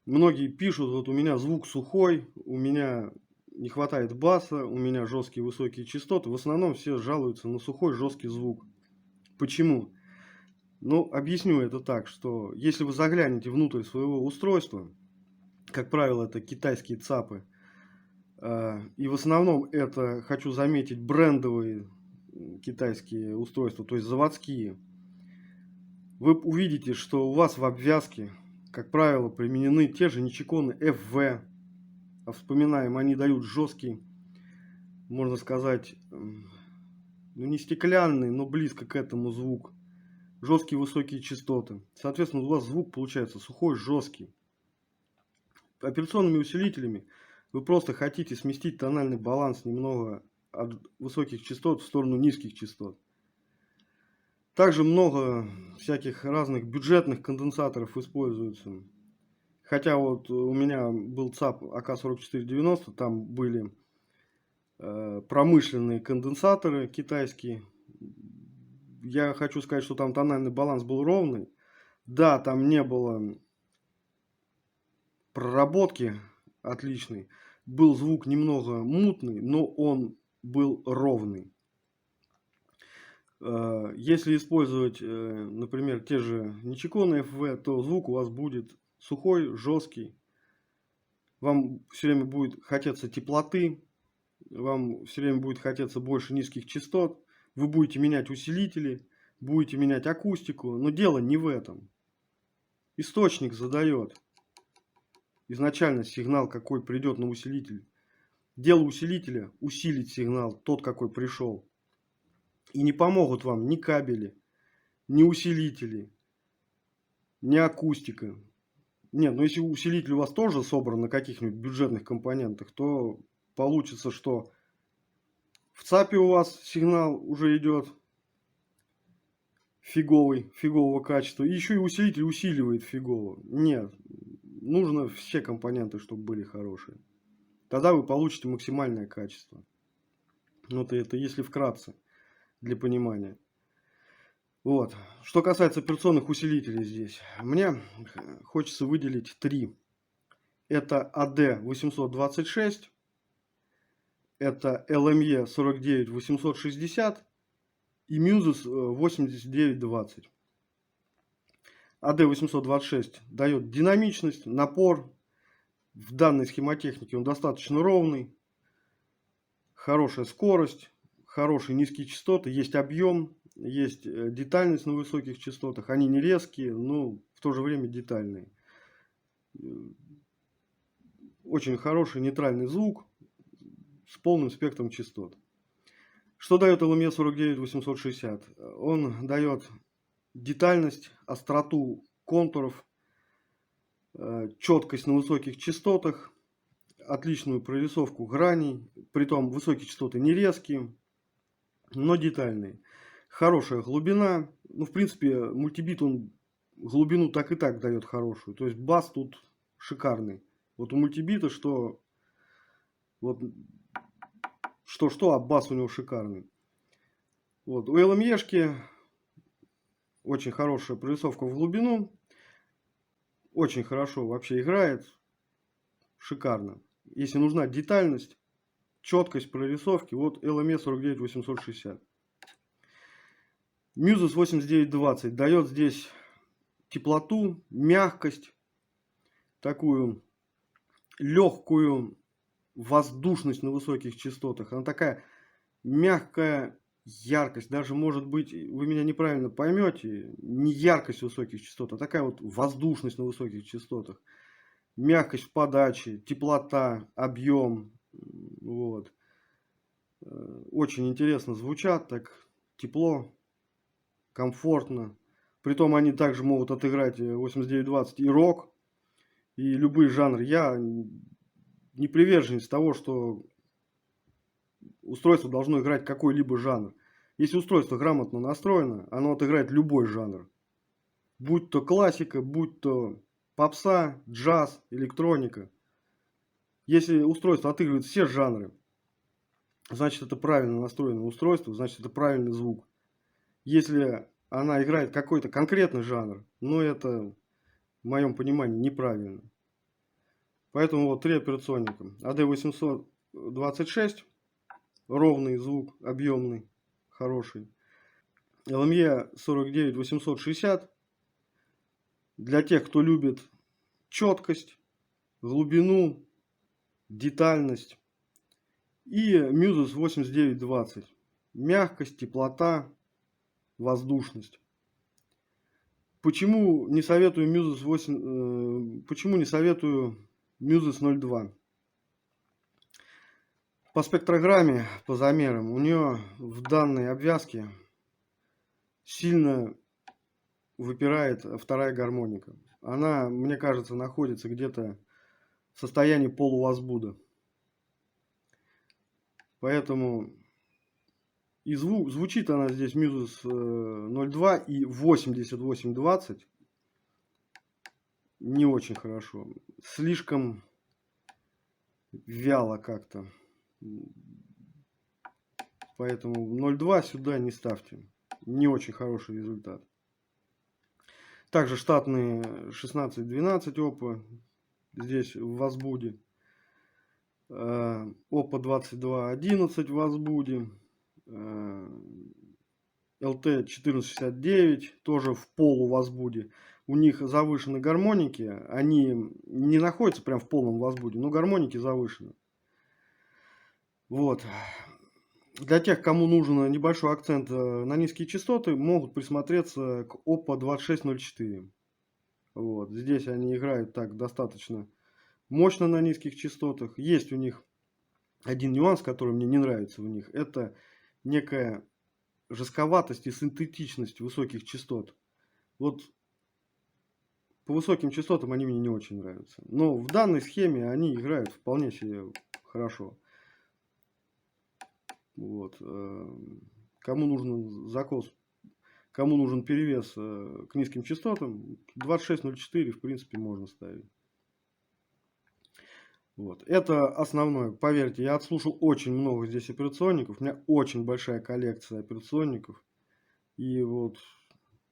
Многие пишут, вот у меня звук сухой, у меня не хватает баса, у меня жесткие высокие частоты. В основном все жалуются на сухой жесткий звук. Почему? Ну, объясню это так, что если вы заглянете внутрь своего устройства, как правило, это китайские ЦАПы, и в основном это, хочу заметить, брендовые китайские устройства, то есть заводские, вы увидите, что у вас в обвязке, как правило, применены те же Ничиконы FV. А вспоминаем, они дают жесткий можно сказать, ну не стеклянный, но близко к этому звук. Жесткие высокие частоты. Соответственно, у вас звук получается сухой, жесткий. Операционными усилителями вы просто хотите сместить тональный баланс немного от высоких частот в сторону низких частот. Также много всяких разных бюджетных конденсаторов используется. Хотя вот у меня был ЦАП АК-4490, там были промышленные конденсаторы китайские. Я хочу сказать, что там тональный баланс был ровный. Да, там не было проработки отличной. Был звук немного мутный, но он был ровный. Если использовать, например, те же Ничиконы FV, то звук у вас будет сухой, жесткий. Вам все время будет хотеться теплоты, вам все время будет хотеться больше низких частот. Вы будете менять усилители, будете менять акустику, но дело не в этом. Источник задает изначально сигнал, какой придет на усилитель. Дело усилителя усилить сигнал, тот, какой пришел. И не помогут вам ни кабели, ни усилители, ни акустика. Нет, но если усилитель у вас тоже собран на каких-нибудь бюджетных компонентах, то получится, что в ЦАПе у вас сигнал уже идет фигового качества. И еще и усилитель усиливает фигово. Нет, нужно все компоненты, чтобы были хорошие. Тогда вы получите максимальное качество. Вот это если вкратце, для понимания. Вот. Что касается операционных усилителей здесь, мне хочется выделить 3. Это AD826, это LME 49860 и Muses 8920. AD826 дает динамичность, напор. В данной схемотехнике он достаточно ровный, хорошая скорость, хорошие низкие частоты, есть объем. Есть детальность на высоких частотах. Они не резкие, но в то же время детальные. Очень хороший нейтральный звук с полным спектром частот. Что дает LME 49860? Он дает детальность, остроту контуров, четкость на высоких частотах, отличную прорисовку граней. Притом высокие частоты не резкие, но детальные. Хорошая глубина. Ну, в принципе, мультибит он глубину так и так дает хорошую. То есть бас тут шикарный. Вот у мультибита что, а бас у него шикарный. Вот. У LME-шки очень хорошая прорисовка в глубину. Очень хорошо вообще играет. Шикарно. Если нужна детальность, четкость прорисовки, вот LME 49860. Muses 8920 дает здесь теплоту, мягкость, такую легкую воздушность на высоких частотах. Она такая мягкая яркость. Даже, может быть, вы меня неправильно поймете, не яркость высоких частот, а такая вот воздушность на высоких частотах. Мягкость в подаче, теплота, объем. Вот. Очень интересно звучат, так тепло, комфортно. Притом они также могут отыграть 8920 и рок, и любые жанры. Я не приверженец того, что устройство должно играть какой-либо жанр. Если устройство грамотно настроено, оно отыграет любой жанр. Будь то классика, будь то попса, джаз, электроника. Если устройство отыгрывает все жанры, значит это правильно настроенное устройство, значит это правильный звук. Если она играет какой-то конкретный жанр, но это, в моем понимании, неправильно. Поэтому вот 3 операционника. AD826, ровный звук, объемный, хороший. LME 49860, для тех, кто любит четкость, глубину, детальность. И Muses 8920, мягкость, теплота, воздушность. Почему не советую Muses 02? По спектрограмме, по замерам, у нее в данной обвязке сильно выпирает вторая гармоника. Она, мне кажется, находится где-то в состоянии полувозбуда. Поэтому и звучит она здесь минус 0,2 и 88-20 не очень хорошо. Слишком вяло как-то. Поэтому 0,2 сюда не ставьте. Не очень хороший результат. Также штатные 16-12 опа. Здесь в возбуде. Опа 22-11 в возбуде. ЛТ 1469 тоже в полувозбуде. У них завышены гармоники. Они не находятся прям в полном возбуде, но гармоники завышены. Вот. Для тех, кому нужен небольшой акцент на низкие частоты, могут присмотреться к Oppo 2604. Вот. Здесь они играют так достаточно мощно на низких частотах. Есть у них один нюанс, который мне не нравится у них. Это некая жестковатость и синтетичность высоких частот. Вот по высоким частотам они мне не очень нравятся. Но в данной схеме они играют вполне себе хорошо. Вот. Кому нужен закос, кому нужен перевес к низким частотам, 2604 в принципе можно ставить. Вот. Это основное. Поверьте, я отслушал очень много здесь операционников. У меня очень большая коллекция операционников. И вот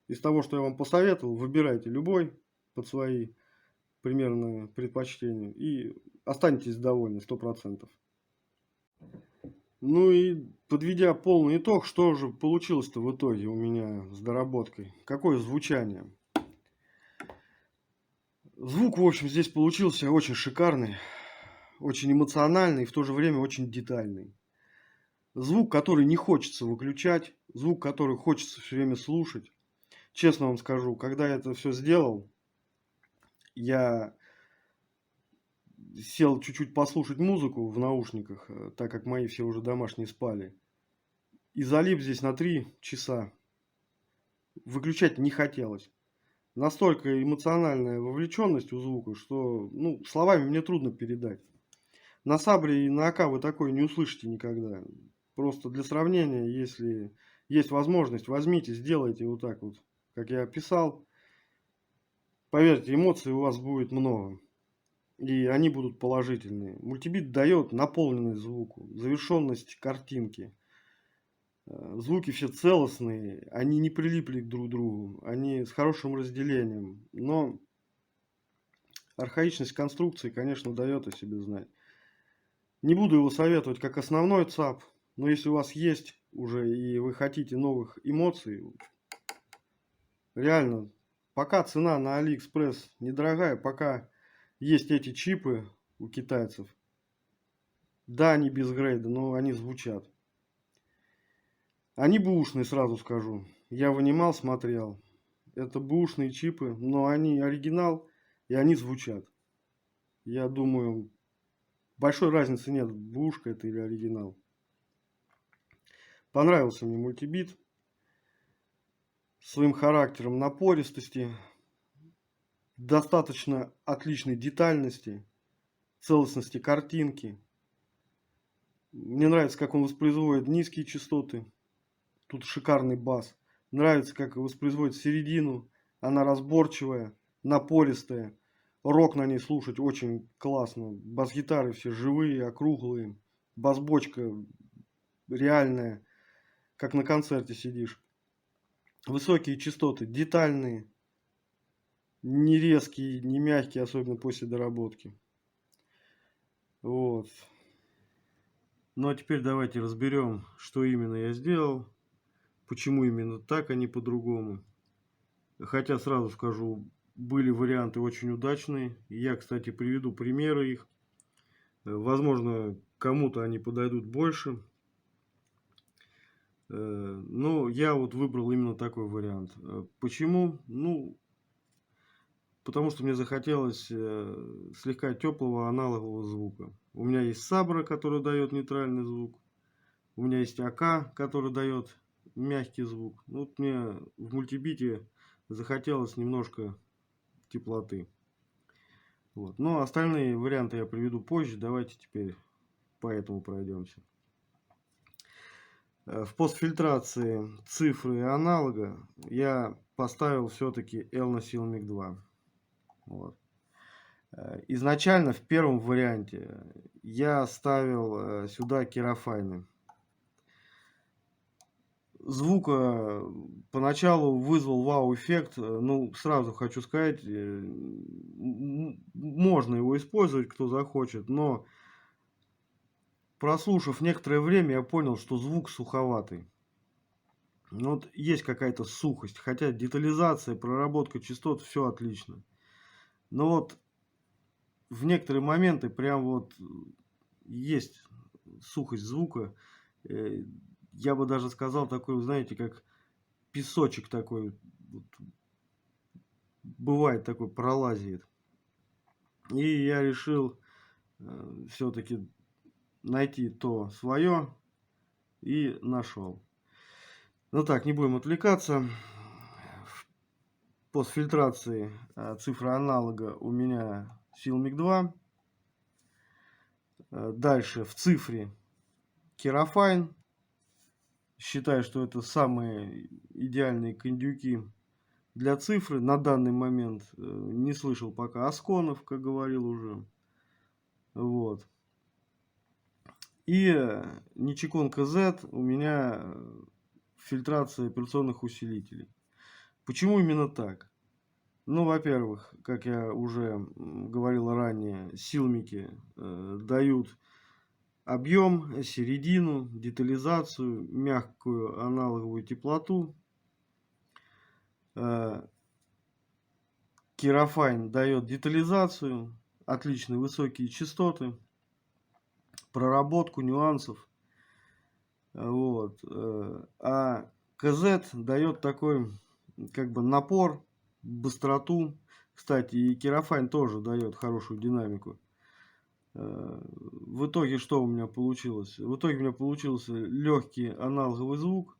из того, что я вам посоветовал, выбирайте любой под свои примерные предпочтения. И останетесь довольны 100%. Ну и подведя полный итог, что же получилось-то в итоге у меня с доработкой? Какое звучание? Звук, в общем, здесь получился очень шикарный, очень эмоциональный и в то же время очень детальный. Звук, который не хочется выключать, звук, который хочется все время слушать. Честно вам скажу, когда я это все сделал, я сел чуть-чуть послушать музыку в наушниках, так как мои все уже домашние спали. И залип здесь на 3 часа. Выключать не хотелось. Настолько эмоциональная вовлеченность у звука, что словами мне трудно передать. На Сабре и на АК вы такое не услышите никогда. Просто для сравнения, если есть возможность, возьмите, сделайте вот так вот, как я описал. Поверьте, эмоций у вас будет много. И они будут положительные. Мультибит дает наполненность звуку, завершенность картинки. Звуки все целостные, они не прилипли друг к другу, они с хорошим разделением. Но архаичность конструкции, конечно, дает о себе знать. Не буду его советовать как основной ЦАП, но если у вас есть уже и вы хотите новых эмоций, реально, пока цена на Алиэкспресс недорогая, пока есть эти чипы у китайцев, да, они без грейда, но они звучат. Они бэушные, сразу скажу. Я вынимал, смотрел. Это бэушные чипы, но они оригинал, и они звучат. Я думаю, большой разницы нет, бэушка это или оригинал. Понравился мне мультибит. Своим характером напористости, достаточно отличной детальности, целостности картинки. Мне нравится, как он воспроизводит низкие частоты. Тут шикарный бас. Нравится, как воспроизводит середину. Она разборчивая, напористая. Рок на ней слушать очень классно. Бас-гитары все живые, округлые. Бас-бочка реальная, как на концерте сидишь. Высокие частоты, детальные. Не резкие, не мягкие, особенно после доработки. Вот. Ну а теперь давайте разберем, что именно я сделал. Почему именно так, а не по-другому. Хотя сразу скажу, были варианты очень удачные. Я, кстати, приведу примеры их. Возможно, кому-то они подойдут больше. Но я вот выбрал именно такой вариант. Почему? Потому что мне захотелось слегка теплого аналогового звука. У меня есть Сабра, который дает нейтральный звук. У меня есть АК, который дает мягкий звук. Ну, вот мне в мультибите захотелось немножко теплоты. Вот. Но остальные варианты я приведу позже. Давайте теперь по этому пройдемся. В постфильтрации цифры и аналога я поставил все-таки L-Silmic 2. Вот. Изначально в первом варианте я ставил сюда керафайны. Звук поначалу вызвал вау-эффект. Ну, сразу хочу сказать, можно его использовать, кто захочет, но прослушав некоторое время, я понял, что звук суховатый. Ну, вот есть какая-то сухость, хотя детализация, проработка частот, все отлично. Но вот в некоторые моменты прям вот есть сухость звука. Я бы даже сказал такой, знаете, как песочек такой. Вот, бывает такой, пролазит. И я решил все-таки найти то свое и нашел. Ну так, не будем отвлекаться. В постфильтрации цифра аналога у меня Silmic 2. Дальше в цифре Керафайн. Считаю, что это самые идеальные кондюки для цифры. На данный момент не слышал пока Асконов, как говорил уже. Вот. И Nichicon KZ у меня фильтрация операционных усилителей. Почему именно так? Ну, во-первых, как я уже говорил ранее, силмики дают объем, середину, детализацию, мягкую аналоговую теплоту. Керафайн дает детализацию, отличные высокие частоты, проработку нюансов. Вот. А КЗ дает такой как бы напор, быстроту. Кстати, и Керафайн тоже дает хорошую динамику. В итоге что у меня получилось? В итоге у меня получился легкий аналоговый звук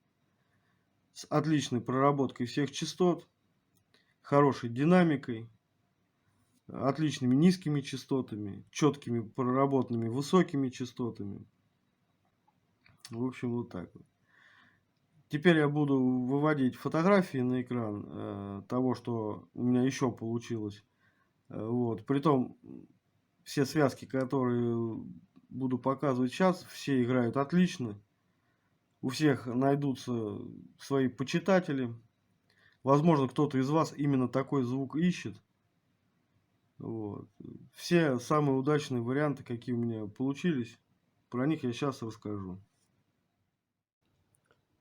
с отличной проработкой всех частот, хорошей динамикой, отличными низкими частотами, четкими проработанными высокими частотами. В общем, вот так вот. Теперь я буду выводить фотографии на экран того, что у меня еще получилось. Вот. Притом все связки, которые буду показывать сейчас, все играют отлично. У всех найдутся свои почитатели. Возможно, кто-то из вас именно такой звук ищет. Вот. Все самые удачные варианты, какие у меня получились, про них я сейчас расскажу.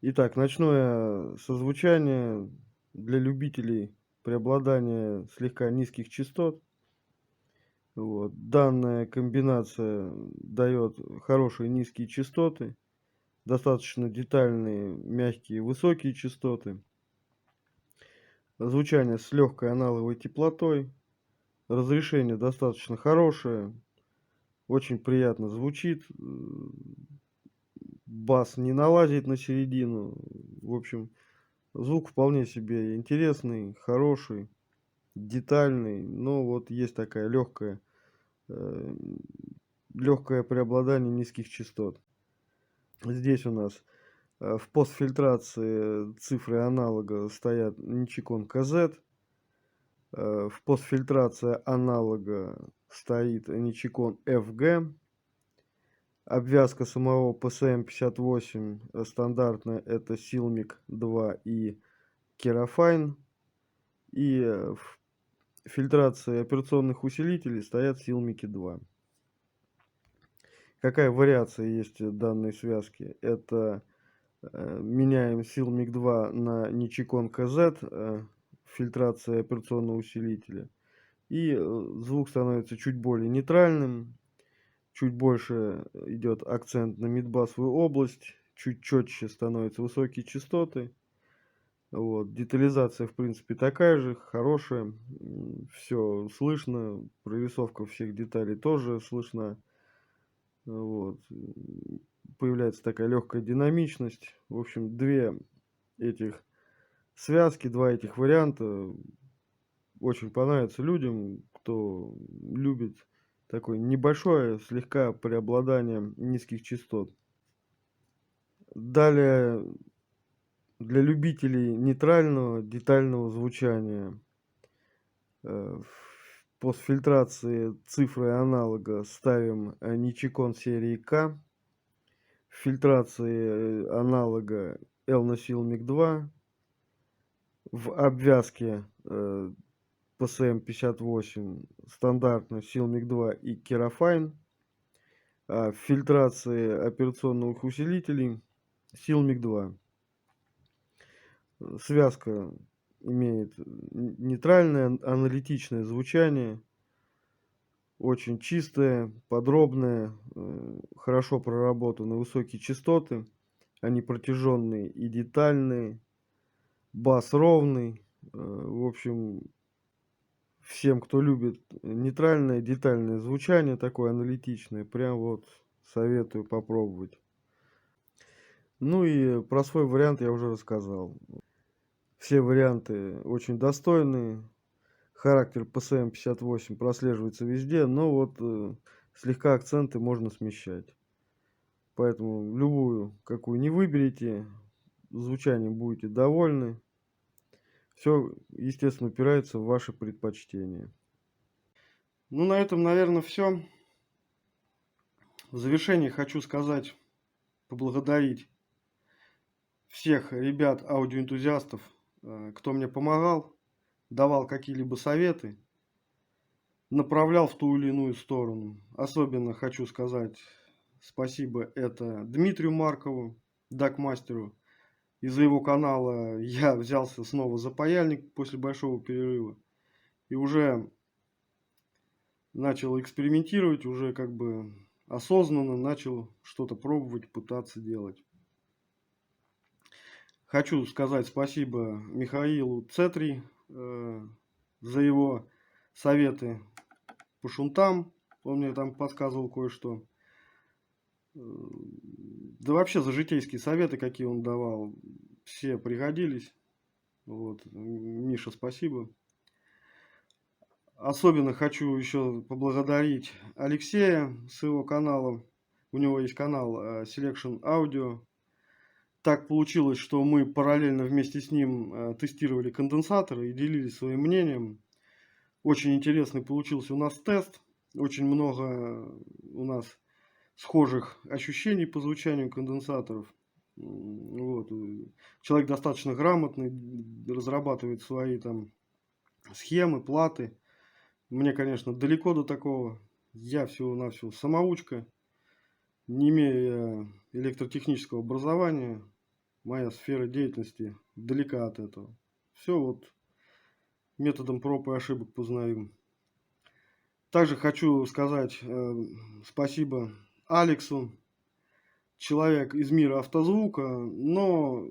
Итак, начну я со звучания для любителей преобладания слегка низких частот. Вот. Данная комбинация дает хорошие низкие частоты, достаточно детальные, мягкие, высокие частоты. Звучание с легкой аналоговой теплотой. Разрешение достаточно хорошее. Очень приятно звучит. Бас не налазит на середину. В общем, звук вполне себе интересный, хороший, детальный. Но вот есть такая легкое преобладание низких частот. Здесь у нас в постфильтрации цифры аналога стоят Nichicon KZ. В постфильтрации аналога стоит Nichicon FG. Обвязка самого PSM58 стандартная, это Silmic 2 и Kerafine. И в фильтрации операционных усилителей стоят Silmic 2. Какая вариация есть данной связки? Это меняем Silmic 2 на Nichicon KZ, фильтрация операционного усилителя. И звук становится чуть более нейтральным. Чуть больше идет акцент на мидбасовую область, чуть четче становятся высокие частоты. Вот. Детализация, в принципе, такая же, хорошая. Все слышно, прорисовка всех деталей тоже слышна. Вот. Появляется такая легкая динамичность. В общем, две этих связки, два этих варианта очень понравятся людям, кто любит такое небольшое слегка преобладание низких частот. Далее, для любителей нейтрального детального звучания, после фильтрации цифры и аналога ставим Ничикон серии К. В фильтрации аналога L-Nacil MIG-2. В обвязке PSM-58 стандартно Silmic-2 и Kerafine. А в фильтрации операционных усилителей Silmic-2. Связка имеет нейтральное аналитичное звучание, очень чистое, подробное, хорошо проработаны высокие частоты, они протяженные и детальные, бас ровный. В общем, всем, кто любит нейтральное, детальное звучание, такое аналитичное, прям вот советую попробовать. Ну и про свой вариант я уже рассказал. Все варианты очень достойные. Характер PSM-58 прослеживается везде, но вот слегка акценты можно смещать. Поэтому любую, какую не выберете, звучанием будете довольны. Все, естественно, упирается в ваши предпочтения. Ну, на этом, наверное, все. В завершение хочу сказать, поблагодарить всех ребят, аудиоэнтузиастов, кто мне помогал, давал какие-либо советы, направлял в ту или иную сторону. Особенно хочу сказать спасибо это Дмитрию Маркову, Дакмастеру. Из-за его канала я взялся снова за паяльник после большого перерыва. И уже начал экспериментировать, уже как бы осознанно начал что-то пробовать, пытаться делать. Хочу сказать спасибо Михаилу Цетри за его советы по шунтам. Он мне там подсказывал кое-что. Да вообще за житейские советы, какие он давал, все пригодились. Вот. Миша, спасибо. Особенно хочу еще поблагодарить Алексея с его каналом. У него есть канал Selection Audio. Так получилось, что мы параллельно вместе с ним тестировали конденсаторы и делились своим мнением. Очень интересный получился у нас тест. Очень много у нас схожих ощущений по звучанию конденсаторов. Вот. Человек достаточно грамотный, разрабатывает свои там схемы, платы. Мне, конечно, далеко до такого. Я всего-навсего самоучка. Не имея электротехнического образования, моя сфера деятельности далека от этого. Все вот методом проб и ошибок познаю. Также хочу сказать спасибо Алексу. Человек из мира автозвука, но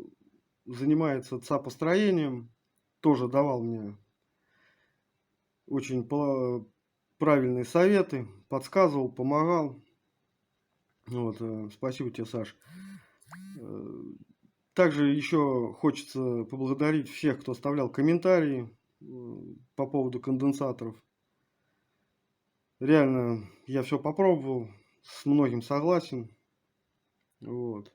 занимается ЦА-построением. Тоже давал мне очень правильные советы, подсказывал, помогал. Вот, спасибо тебе, Саш. Также еще хочется поблагодарить всех, кто оставлял комментарии по поводу конденсаторов. Реально, я все попробовал, с многим согласен. Вот.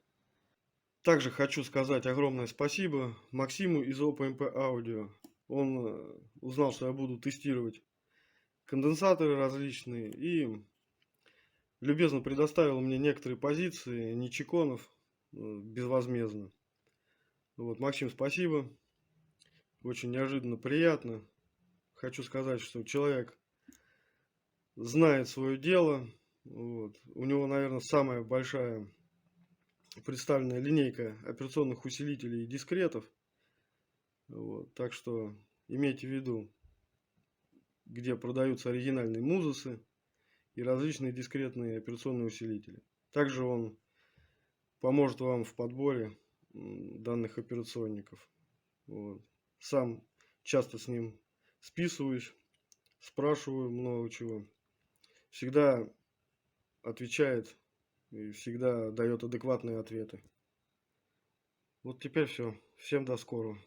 Также хочу сказать огромное спасибо Максиму из OPMP Audio. Он узнал, что я буду тестировать конденсаторы различные и любезно предоставил мне некоторые позиции Ничиконов безвозмездно. Вот, Максим, спасибо. Очень неожиданно приятно. Хочу сказать, что человек знает свое дело. Вот. У него, наверное, самая большая представленная линейка операционных усилителей и дискретов. Вот. Так что имейте в виду, где продаются оригинальные музысы и различные дискретные операционные усилители. Также он поможет вам в подборе данных операционников. Вот. Сам часто с ним списываюсь, спрашиваю много чего. Всегда отвечает и всегда дает адекватные ответы. Вот теперь все. Всем до скорого.